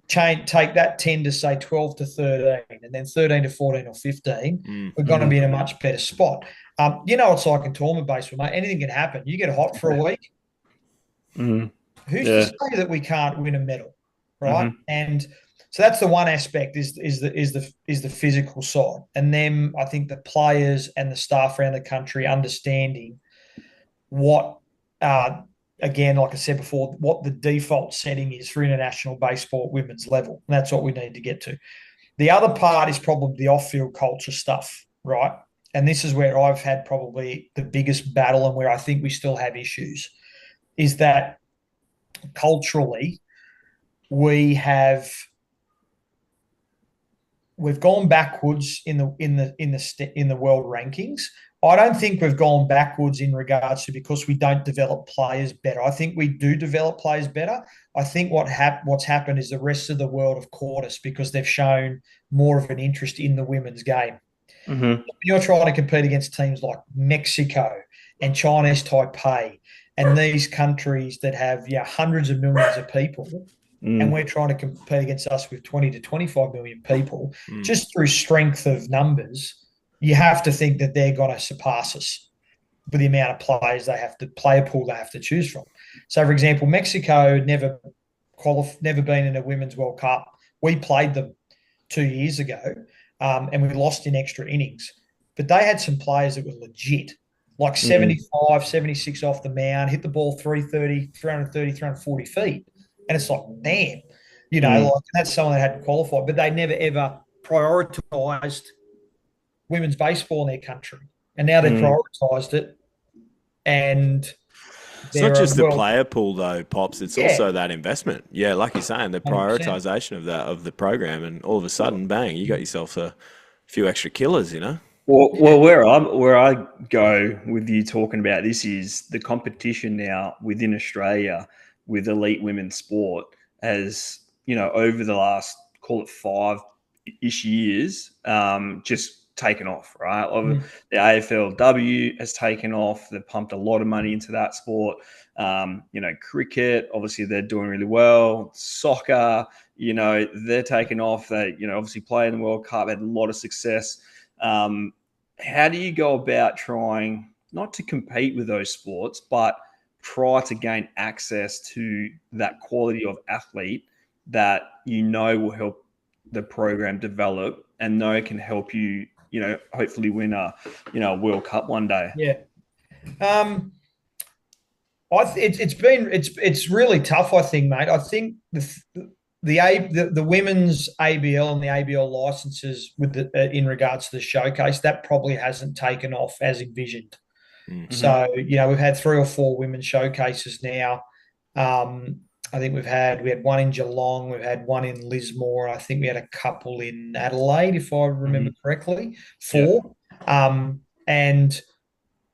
take that 10 to, say, 12 to 13, and then 13 to 14 or 15, we're going to be in a much better spot. It's like in tournament baseball, mate. Anything can happen. You get hot for a week. Who's to say that we can't win a medal, right? And so that's the one aspect, is the physical side, and then I think the players and the staff around the country understanding what. Again, like I said before, what the default setting is for international baseball at women's level. And that's what we need to get to. The other part is probably the off-field culture stuff, right? And this is where I've had probably the biggest battle, and where I think we still have issues, is that culturally we've gone backwards in the world rankings. I don't think we've gone backwards in regards to because we don't develop players better. I think we do develop players better. I think what's happened is the rest of the world have caught us because they've shown more of an interest in the women's game. You're trying to compete against teams like Mexico and Chinese Taipei and these countries that have hundreds of millions of people, and we're trying to compete against us with 20 to 25 million people. Just through strength of numbers, you have to think that they're going to surpass us with the amount of players they have to, player pool they have to choose from. So, for example, Mexico never been in a Women's World Cup. We played them 2 years ago, and we lost in extra innings. But they had some players that were legit, like 75, 76 off the mound, hit the ball 330, 340 feet. And it's like, damn, like that's someone that hadn't qualified, but they never ever prioritised women's baseball in their country, and now they've prioritised it. And it's not just the player pool, though, Pops. It's also that investment. Yeah, like you're saying, the prioritisation of the program, and all of a sudden, bang, you got yourself a few extra killers. Well, where I go with you talking about this is the competition now within Australia with elite women's sport has, over the last, call it 5-ish years, just taken off, right? Mm. The AFLW has taken off. They've pumped a lot of money into that sport. Cricket, obviously they're doing really well. Soccer, they're taking off. They, obviously play in the World Cup, had a lot of success. How do you go about trying not to compete with those sports, but try to gain access to that quality of athlete that will help the program develop and can help you, hopefully win a World Cup one day? Yeah. It's really tough, I think, mate. I think the women's ABL and the ABL licenses in regards to the showcase, that probably hasn't taken off as envisioned. Mm-hmm. So, we've had 3 or 4 women's showcases now. I think we had one in Geelong, we've had one in Lismore, I think we had a couple in Adelaide, if I remember correctly, 4. Yeah. And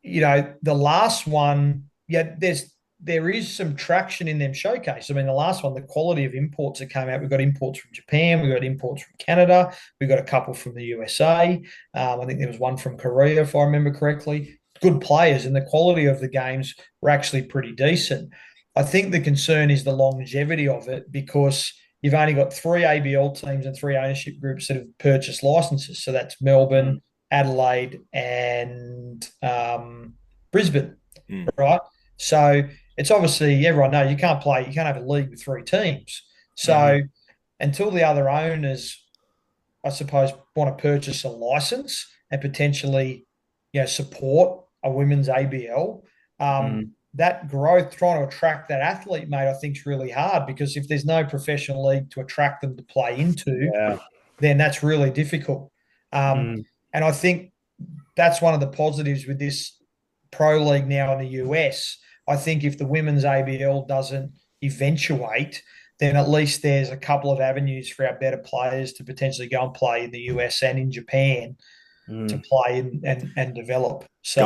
the last one, there is some traction in them showcase. I mean, the last one, the quality of imports that came out, we've got imports from Japan, we've got imports from Canada, we've got a couple from the USA. I think there was one from Korea, if I remember correctly. Good players, and the quality of the games were actually pretty decent. I think the concern is the longevity of it, because you've only got 3 ABL teams and 3 ownership groups that have purchased licenses. So that's Melbourne, Adelaide, and Brisbane, right? So it's obviously, everyone knows you can't have a league with 3 teams. So until the other owners, I suppose, want to purchase a license and potentially, support a women's ABL, that growth, trying to attract that athlete, mate, I think is really hard, because if there's no professional league to attract them to play into, then that's really difficult. And I think that's one of the positives with this pro league now in the US. I think if the women's ABL doesn't eventuate, then at least there's a couple of avenues for our better players to potentially go and play in the US and in Japan to play and develop. So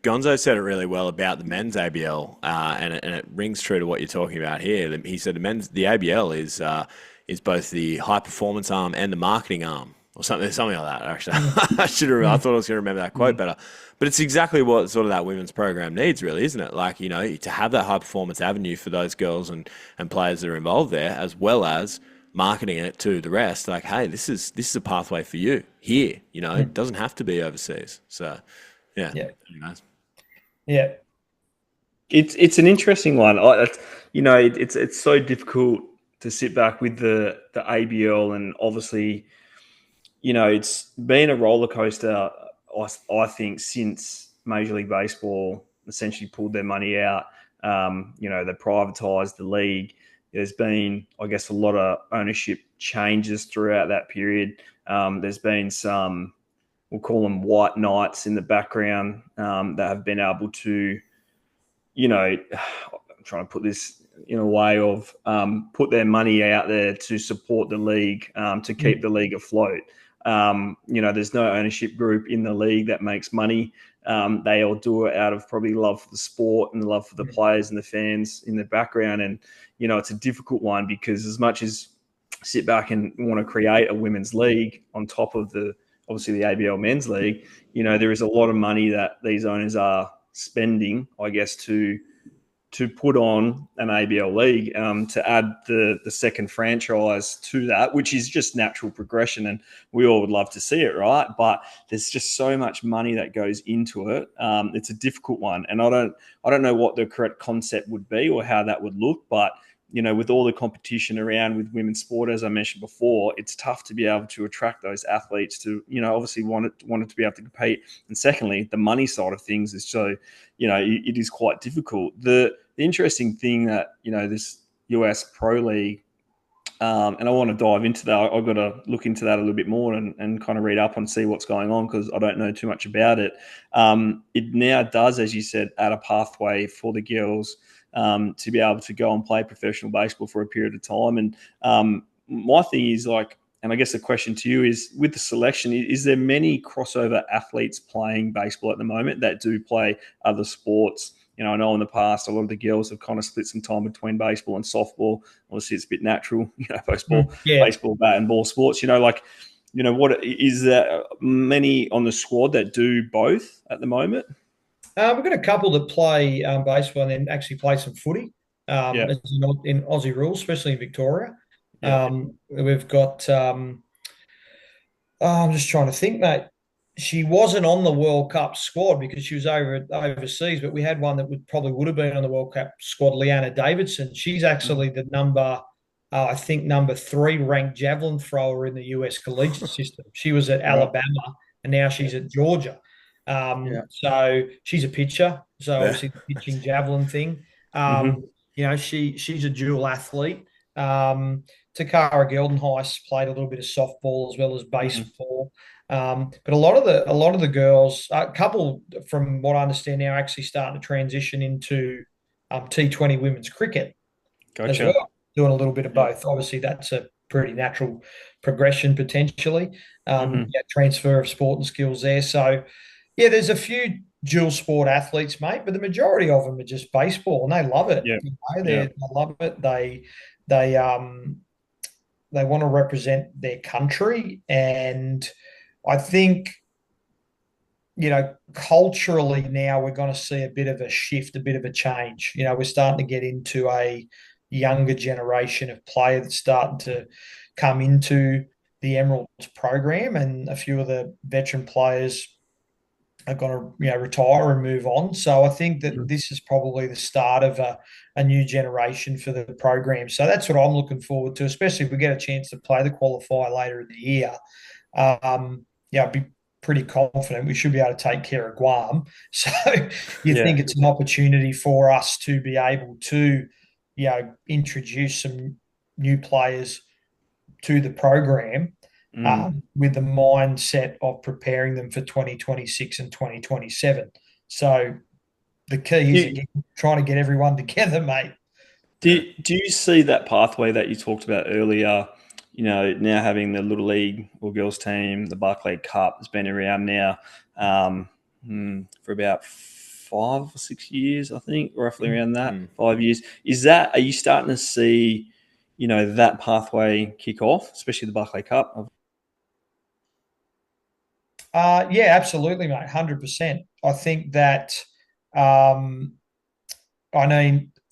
Gonzo said it really well about the men's ABL, and it rings true to what you're talking about here. He said the ABL is both the high performance arm and the marketing arm, or something like that. Actually, I thought I was going to remember that quote better. But it's exactly what sort of that women's program needs, really, isn't it? Like, to have that high performance avenue for those girls and players that are involved there, as well as marketing it to the rest. Like, hey, this is a pathway for you here. It doesn't have to be overseas. So, yeah. Anyways. Yeah. It's an interesting one. It's so difficult to sit back with the ABL, and obviously, it's been a roller coaster, I think, since Major League Baseball essentially pulled their money out. They privatized the league. There's been, I guess, a lot of ownership changes throughout that period. There's been some, we'll call them white knights in the background, that have been able to, I'm trying to put this in a way of put their money out there to support the league, to keep the league afloat. There's no ownership group in the league that makes money. They all do it out of probably love for the sport and love for the players and the fans in the background. And, it's a difficult one, because as much as sit back and want to create a women's league on top of obviously the ABL men's league, there is a lot of money that these owners are spending, I guess, to put on an ABL league, to add the second franchise to that, which is just natural progression, and we all would love to see it, right? But there's just so much money that goes into it. It's a difficult one, and I don't know what the correct concept would be or how that would look, but with all the competition around with women's sport, as I mentioned before, it's tough to be able to attract those athletes to, obviously want it to be able to compete. And secondly, the money side of things is so, it is quite difficult. The interesting thing that, this US Pro League, and I want to dive into that. I've got to look into that a little bit more and kind of read up and see what's going on, because I don't know too much about it. It now does, as you said, add a pathway for the girls to be able to go and play professional baseball for a period of time. And my thing is, like, and I guess the question to you is, with the selection, is there many crossover athletes playing baseball at the moment that do play other sports? I know in the past, a lot of the girls have kind of split some time between baseball and softball. Obviously, it's a bit natural, baseball, bat and ball sports. what is there many on the squad that do both at the moment? We've got a couple that play baseball and then actually play some footy Yeah. in Aussie rules, especially in Victoria. Yeah. We've got, I'm just trying to think, mate. She wasn't on the World Cup squad because she was overseas, but we had one that would have been on the World Cup squad, Leanna Davidson. She's actually the I think number 3 ranked javelin thrower in the US collegiate system. She was at Alabama and now she's at Georgia. So she's a pitcher. So obviously the pitching javelin thing. She's a dual athlete. Takara Geldenhuis played a little bit of softball as well as baseball. But a lot of the girls, a couple from what I understand now, are actually starting to transition into T20 women's cricket as well, doing a little bit of both. Obviously, that's a pretty natural progression potentially. Transfer of sport and skills there. So, yeah, there's a few dual sport athletes, mate, but the majority of them are just baseball, and they love it. Yeah. They love it. They want to represent their country, and I think, culturally now we're going to see a bit of a shift, a bit of a change. We're starting to get into a younger generation of player that's starting to come into the Emeralds program, and a few of the veteran players are going to retire and move on. So I think that this is probably the start of a new generation for the program. So that's what I'm looking forward to, especially if we get a chance to play the qualifier later in the year. I'd be pretty confident we should be able to take care of Guam. So you think it's an opportunity for us to be able to, introduce some new players to the program with the mindset of preparing them for 2026 and 2027. So the key is again, trying to get everyone together, mate. Do you see that pathway that you talked about earlier? Now having the Little League or girls team, the Barclay Cup has been around now for about 5 or 6 years, I think, roughly around that, 5 years. Are you starting to see, that pathway kick off, especially the Barclay Cup? Yeah, absolutely, mate, 100%. I think that,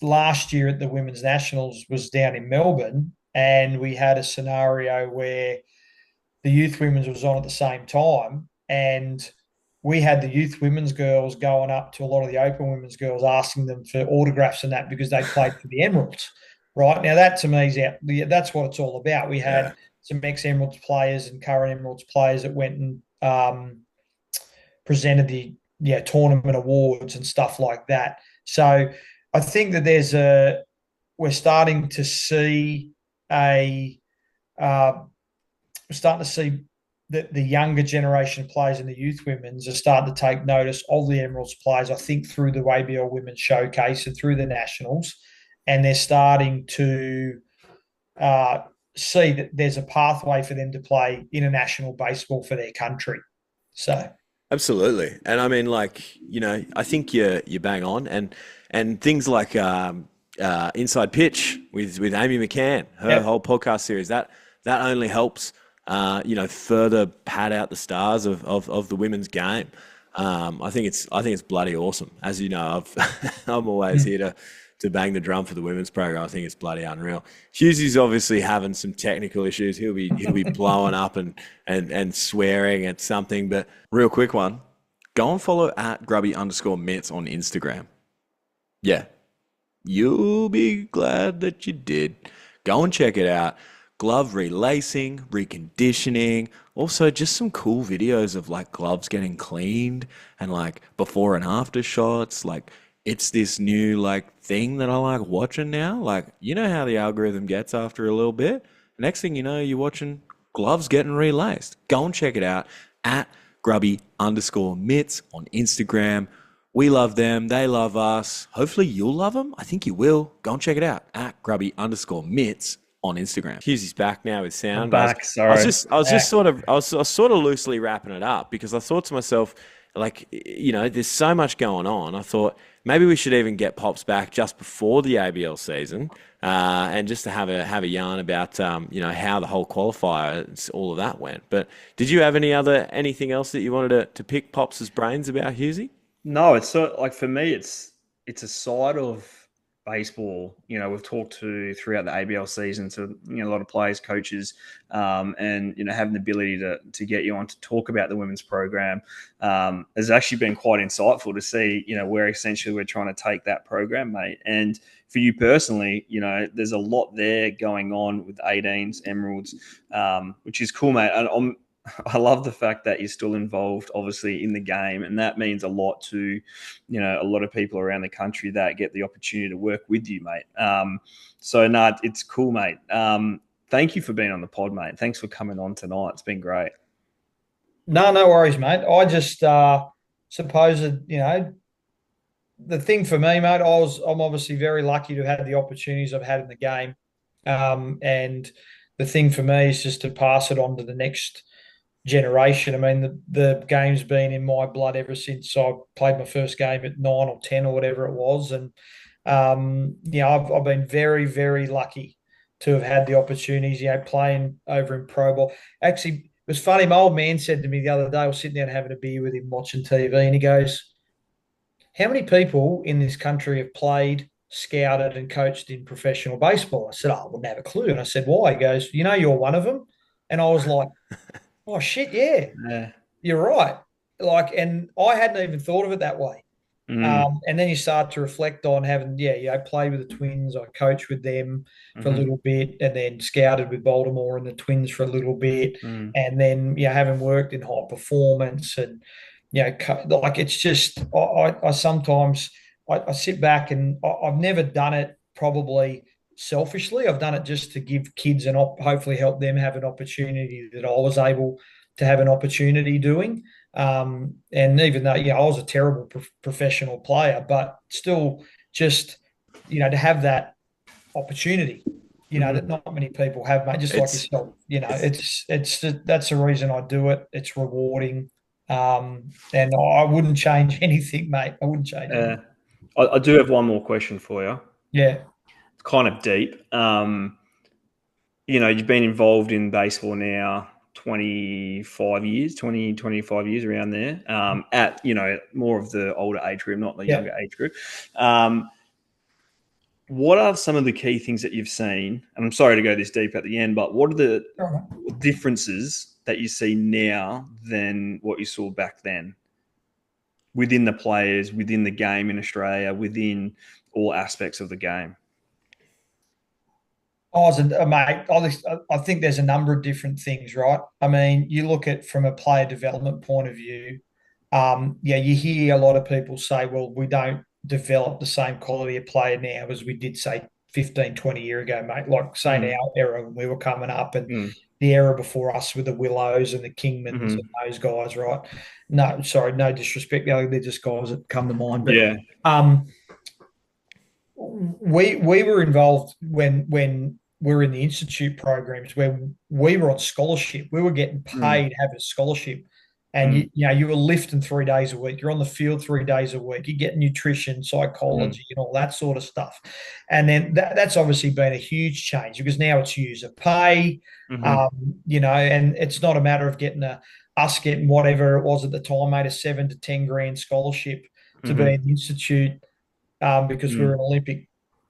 last year at the Women's Nationals was down in Melbourne, and we had a scenario where the youth women's was on at the same time, and we had the youth women's girls going up to a lot of the open women's girls asking them for autographs and that because they played for the Emeralds. Right now, that to me is that's what it's all about. We had some ex-Emeralds players and current Emeralds players that went and presented the tournament awards and stuff like that. So I think that we're starting to see that the younger generation of players in the youth women's are starting to take notice of the Emeralds players, I think, through the ABL Women's Showcase and through the Nationals. And they're starting to see that there's a pathway for them to play international baseball for their country. So absolutely. And I mean, I think you're bang on. And things like Inside Pitch with Amy McCann, her whole podcast series, that only helps further pad out the stars of the women's game. I think it's bloody awesome. As you know, I'm always here to bang the drum for the women's program. I think it's bloody unreal. Hughesy's obviously having some technical issues. He'll be blowing up and swearing at something. But real quick one, go and follow at grubby_mitts on Instagram. Yeah, you'll be glad that you did. Go and check it out. Glove relacing, reconditioning, also just some cool videos of gloves getting cleaned and before and after shots. It's this new thing that I like watching now. How the algorithm gets after a little bit. Next thing you know, you're watching gloves getting relaced. Go and check it out at grubby_mitts on Instagram. We love them. They love us. Hopefully you'll love them. I think you will. Go and check it out at grubby_mitts on Instagram. Hughesy's back now with sound. I'm back. Sorry. I was sort of loosely wrapping it up because I thought to myself, like, there's so much going on. I thought maybe we should even get Pops back just before the ABL season, and just to have a yarn about how the whole qualifier, all of that went. But did you have anything else that you wanted to pick Pops's brains about, Hughesy? No, it's so like for me, it's a side of baseball. We've talked to throughout the ABL season to a lot of players, coaches, and having the ability to get you on to talk about the women's program has actually been quite insightful to see where essentially we're trying to take that program, mate. And for you personally, there's a lot there going on with 18s, Emeralds, which is cool, mate. And I love the fact that you're still involved, obviously, in the game, and that means a lot to, a lot of people around the country that get the opportunity to work with you, mate. It's cool, mate. Thank you for being on the pod, mate. Thanks for coming on tonight. It's been great. No worries, mate. I just suppose that, the thing for me, mate, I'm obviously very lucky to have had the opportunities I've had in the game. And the thing for me is just to pass it on to the next generation. I mean, the game's been in my blood ever since I played my first game at 9 or 10 or whatever it was. And, I've been very, very lucky to have had the opportunities, playing over in Pro Ball. Actually, it was funny. My old man said to me the other day, I was sitting there having a beer with him watching TV, and he goes, "How many people in this country have played, scouted, and coached in professional baseball?" I said, "Oh, I wouldn't have a clue." And I said, "Why?" He goes, "You're one of them." And I was like, "Oh shit, yeah, Yeah. you're right." Like, and I hadn't even thought of it that way. And then you start to reflect on having, played with the Twins. I coached with them for a little bit, and then scouted with Baltimore and the Twins for a little bit, and then having worked in high performance, and like it's just I sometimes I sit back, and I've never done it probably selfishly. I've done it just to give kids and hopefully help them have an opportunity that I was able to have an opportunity doing. And even though, I was a terrible professional player, but still just, to have that opportunity, that not many people have, mate, just like It's yourself, it's that's the reason I do it. It's rewarding. And I wouldn't change anything, mate. I wouldn't change anything. I do have one more question for you. Yeah. It's kind of deep. You've been involved in baseball now 25 years, 25 years around there, at, more of the older age group, not the younger age group. What are some of the key things that you've seen? And I'm sorry to go this deep at the end, but what are the differences that you see now than what you saw back then within the players, within the game in Australia, within all aspects of the game? Mate, I think there's a number of different things, right? I mean, you look at from a player development point of view. You hear a lot of people say, well, we don't develop the same quality of player now as we did, say, 15, 20 years ago, mate. Like, say, in our era when we were coming up, and the era before us with the Willows and the Kingmans and those guys, right? No, sorry, no disrespect. They're just guys that come to mind. But we were involved when we were in the institute programs where we were on scholarship. We were getting paid to have a scholarship. And you were lifting 3 days a week. You're on the field 3 days a week. You get nutrition, psychology, and all that sort of stuff. And then that's obviously been a huge change because now it's user pay, and it's not a matter of us getting whatever it was at the time, made a 7 to 10 grand scholarship to be in the institute because we're an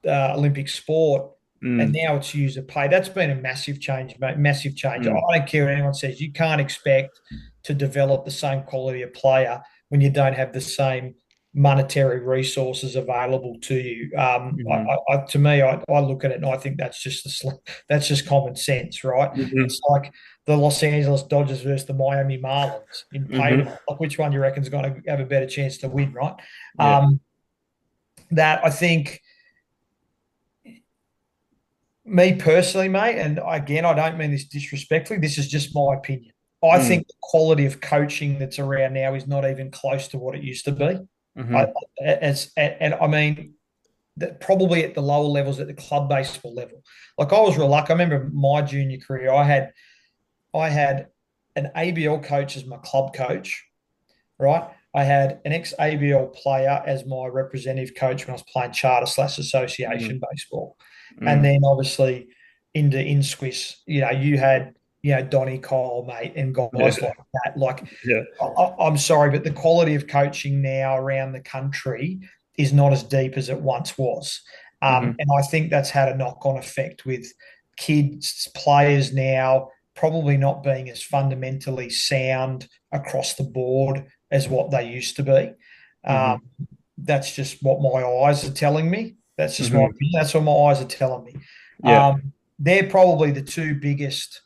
Olympic sport. And now it's user pay. That's been a massive change, mate. Massive change. I don't care what anyone says. You can't expect to develop the same quality of player when you don't have the same monetary resources available to you. To me, I look at it and I think that's just common sense, right? It's like the Los Angeles Dodgers versus the Miami Marlins in payroll. Like, which one do you reckon is going to have a better chance to win, right? That I think. Me personally, mate, and again, I don't mean this disrespectfully. This is just my opinion. I think the quality of coaching that's around now is not even close to what it used to be. I mean, that probably at the lower levels, at the club baseball level. Like, I was real lucky. I remember my junior career. I had an ABL coach as my club coach, right? I had an ex-ABL player as my representative coach when I was playing charter/association baseball. And then obviously into in-squish, you had, Donny Cole, mate, and guys like that. Like, Yeah. I'm sorry, but the quality of coaching now around the country is not as deep as it once was. And I think that's had a knock-on effect with kids, players now probably not being as fundamentally sound across the board as what they used to be. That's just what my eyes are telling me. That's just my opinion. That's what my eyes are telling me. Yeah. They're probably the two biggest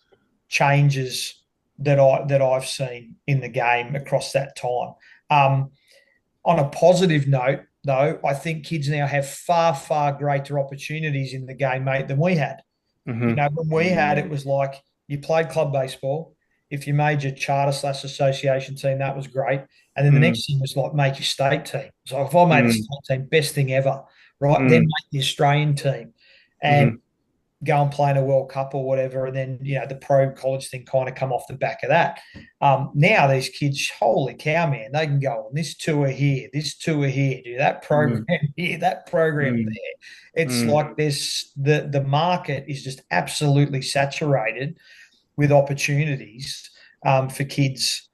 changes that I've seen in the game across that time. On a positive note, though, I think kids now have far, far greater opportunities in the game, mate, than we had. When we had, it was like you played club baseball. If you made your charter/association team, that was great. And then the next thing was like make your state team. So if I made a state team, best thing ever, right? Then make the Australian team and go and play in a World Cup or whatever. And then, the pro college thing kind of come off the back of that. Now these kids, holy cow, man, they can go on this tour here, do that program here, that program there. It's like there's the market is just absolutely saturated with opportunities for kids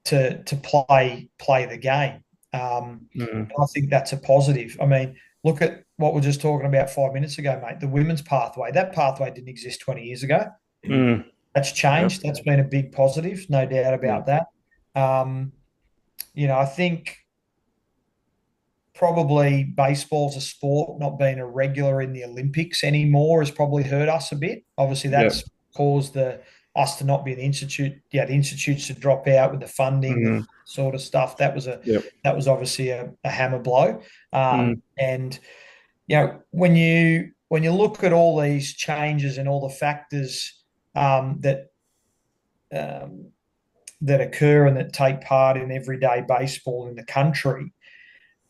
to play the game. I think that's a positive. I mean, look at what we are just talking about 5 minutes ago, mate. The women's pathway. That pathway didn't exist 20 years ago. That's changed. That's been a big positive, no doubt about that. I think probably baseball's a sport not being a regular in the Olympics anymore has probably hurt us a bit. Obviously, that's caused us to not be an institute. The institutes to drop out with the funding, the sort of stuff. That was obviously a hammer blow. And when you look at all these changes and all the factors that occur and that take part in everyday baseball in the country,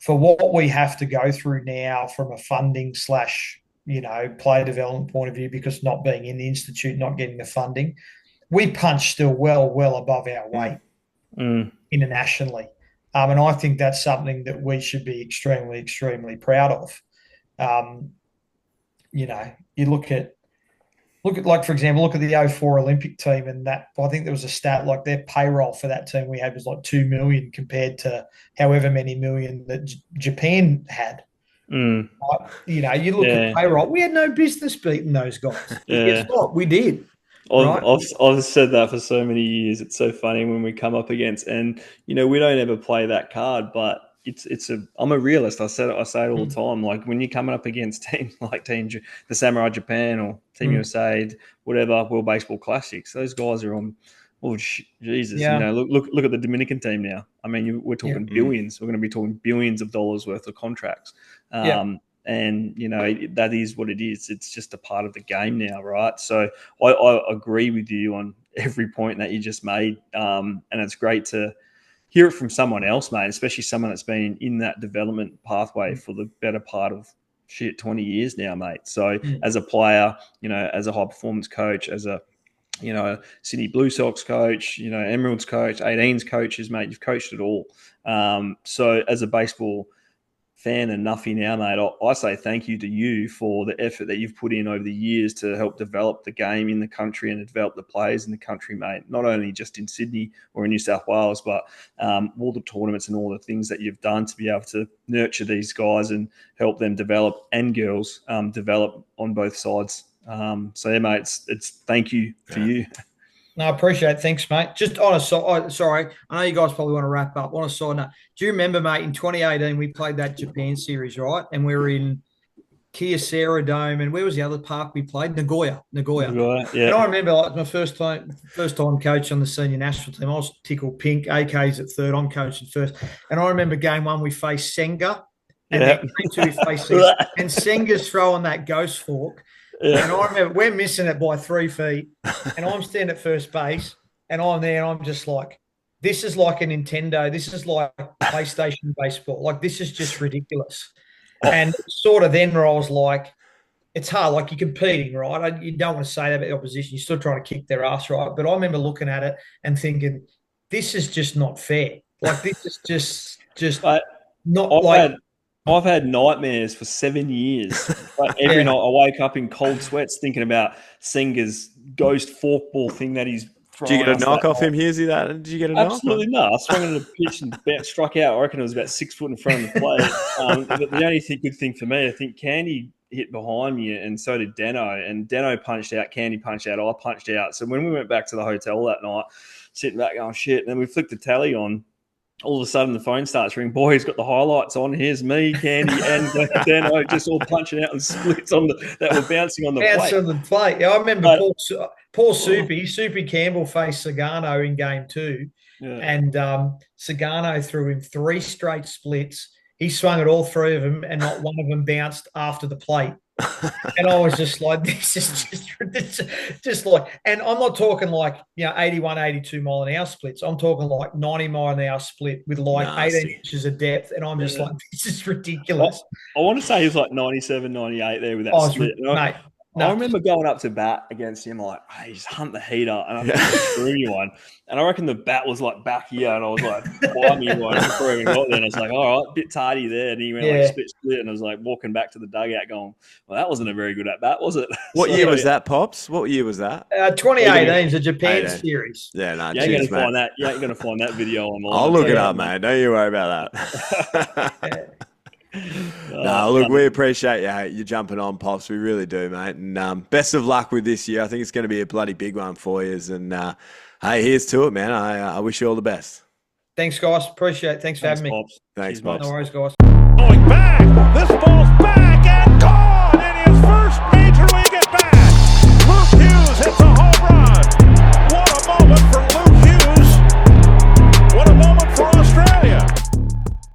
for what we have to go through now from a funding / player development point of view, because not being in the institute, not getting the funding, we punch still well above our weight internationally. And I think that's something that we should be extremely, extremely proud of. You look at like, for example, look at the 04 Olympic team, and that I think there was a stat like their payroll for that team we had was like 2 million compared to however many million that Japan had. You look at payroll, we had no business beating those guys. Guess what? We did. I've said that for so many years. It's so funny when we come up against, and we don't ever play that card, but I'm a realist. I say it all the time. Like when you're coming up against teams like the Samurai Japan or Team USA, whatever, World Baseball Classics, those guys are on. Oh Jesus! Look at the Dominican team now. I mean, we're talking billions. We're going to be talking billions of dollars worth of contracts. And that is what it is. It's just a part of the game now, right? So I agree with you on every point that you just made, and it's great to hear it from someone else, mate, especially someone that's been in that development pathway for the better part of 20 years now, mate. So as a player, as a high performance coach, as a Sydney Blue Sox coach, Emeralds coach, 18s coaches, mate, you've coached it all. So as a baseball fan and nuffy now, mate, I say thank you to you for the effort that you've put in over the years to help develop the game in the country and develop the players in the country, mate, not only just in Sydney or in New South Wales, but all the tournaments and all the things that you've done to be able to nurture these guys and help them develop, and girls develop on both sides. Mate, it's thank you to you. No, I appreciate it. Thanks, mate. Just on a side, sorry, I know you guys probably want to wrap up. On a side note, do you remember, mate, in 2018 we played that Japan series, right? And we were in Kyocera Dome, and where was the other park we played? Nagoya. Yeah. And I remember, like, my first time coach on the senior national team. I was tickled pink. AK's at third. I'm coaching first. And I remember game one we faced Senga, and then game two we faced and Senga's throwing that ghost fork. Yeah. And I remember we're missing it by 3 feet, and I'm standing at first base, and I'm there, and I'm just like, this is like a Nintendo. This is like PlayStation baseball. Like, this is just ridiculous. And sort of then where I was like, it's hard. Like, you're competing, right? You don't want to say that about the opposition. You're still trying to kick their ass, right? But I remember looking at it and thinking, this is just not fair. Like this is just But not I've like. had I've had nightmares for 7 years. Like every night I wake up in cold sweats thinking about Senga's ghost forkball thing that he's Did you throwing get a us knock that off night. him, Hughesy? Did you get a knock? Absolutely not. I swung on the pitch and struck out. I reckon it was about 6 foot in front of the plate. But the only good thing for me, I think Candy hit behind me and so did Deno. And Deno punched out, Candy punched out, I punched out. So when we went back to the hotel that night, sitting back going, shit, and then we flicked the tally on. All of a sudden, the phone starts ringing. Boy, he's got the highlights on. Here's me, Candy, and Dano just all punching out and splits that were bouncing on the plate. On the plate. Yeah, I remember Paul Soupy Campbell faced Sagano in game 2, and Sagano threw him 3 straight splits. He swung at all 3 of them, and not one of them bounced after the plate. And I was just like, this is just like, and I'm not talking like, 81, 82 mile an hour splits. I'm talking like 90 mile an hour split with like 18 inches of depth. And I'm just like, this is ridiculous. I want to say he was like 97, 98 there with that split. Mate, I remember going up to bat against him, like, hey, just hunt the heater, and I think he threw me one. And I reckon the bat was like back here, and I was like, why me one before I even got there? And I was like, all right, bit tardy there. And he went like split, and I was like walking back to the dugout going, well, that wasn't a very good at bat, was it? What year was that, Pops? What year was that? 2018 is a Japan series. Yeah, no, you ain't gonna find that video online. I'll look it up, mate. Don't you worry about that. No, look, we appreciate you jumping on, Pops. We really do, mate. And best of luck with this year. I think it's going to be a bloody big one for you. And hey, here's to it, man. I wish you all the best. Thanks, guys. Appreciate it. Thanks for having me. Pops. Thanks, Pops. No worries, guys. Going back. This ball's back.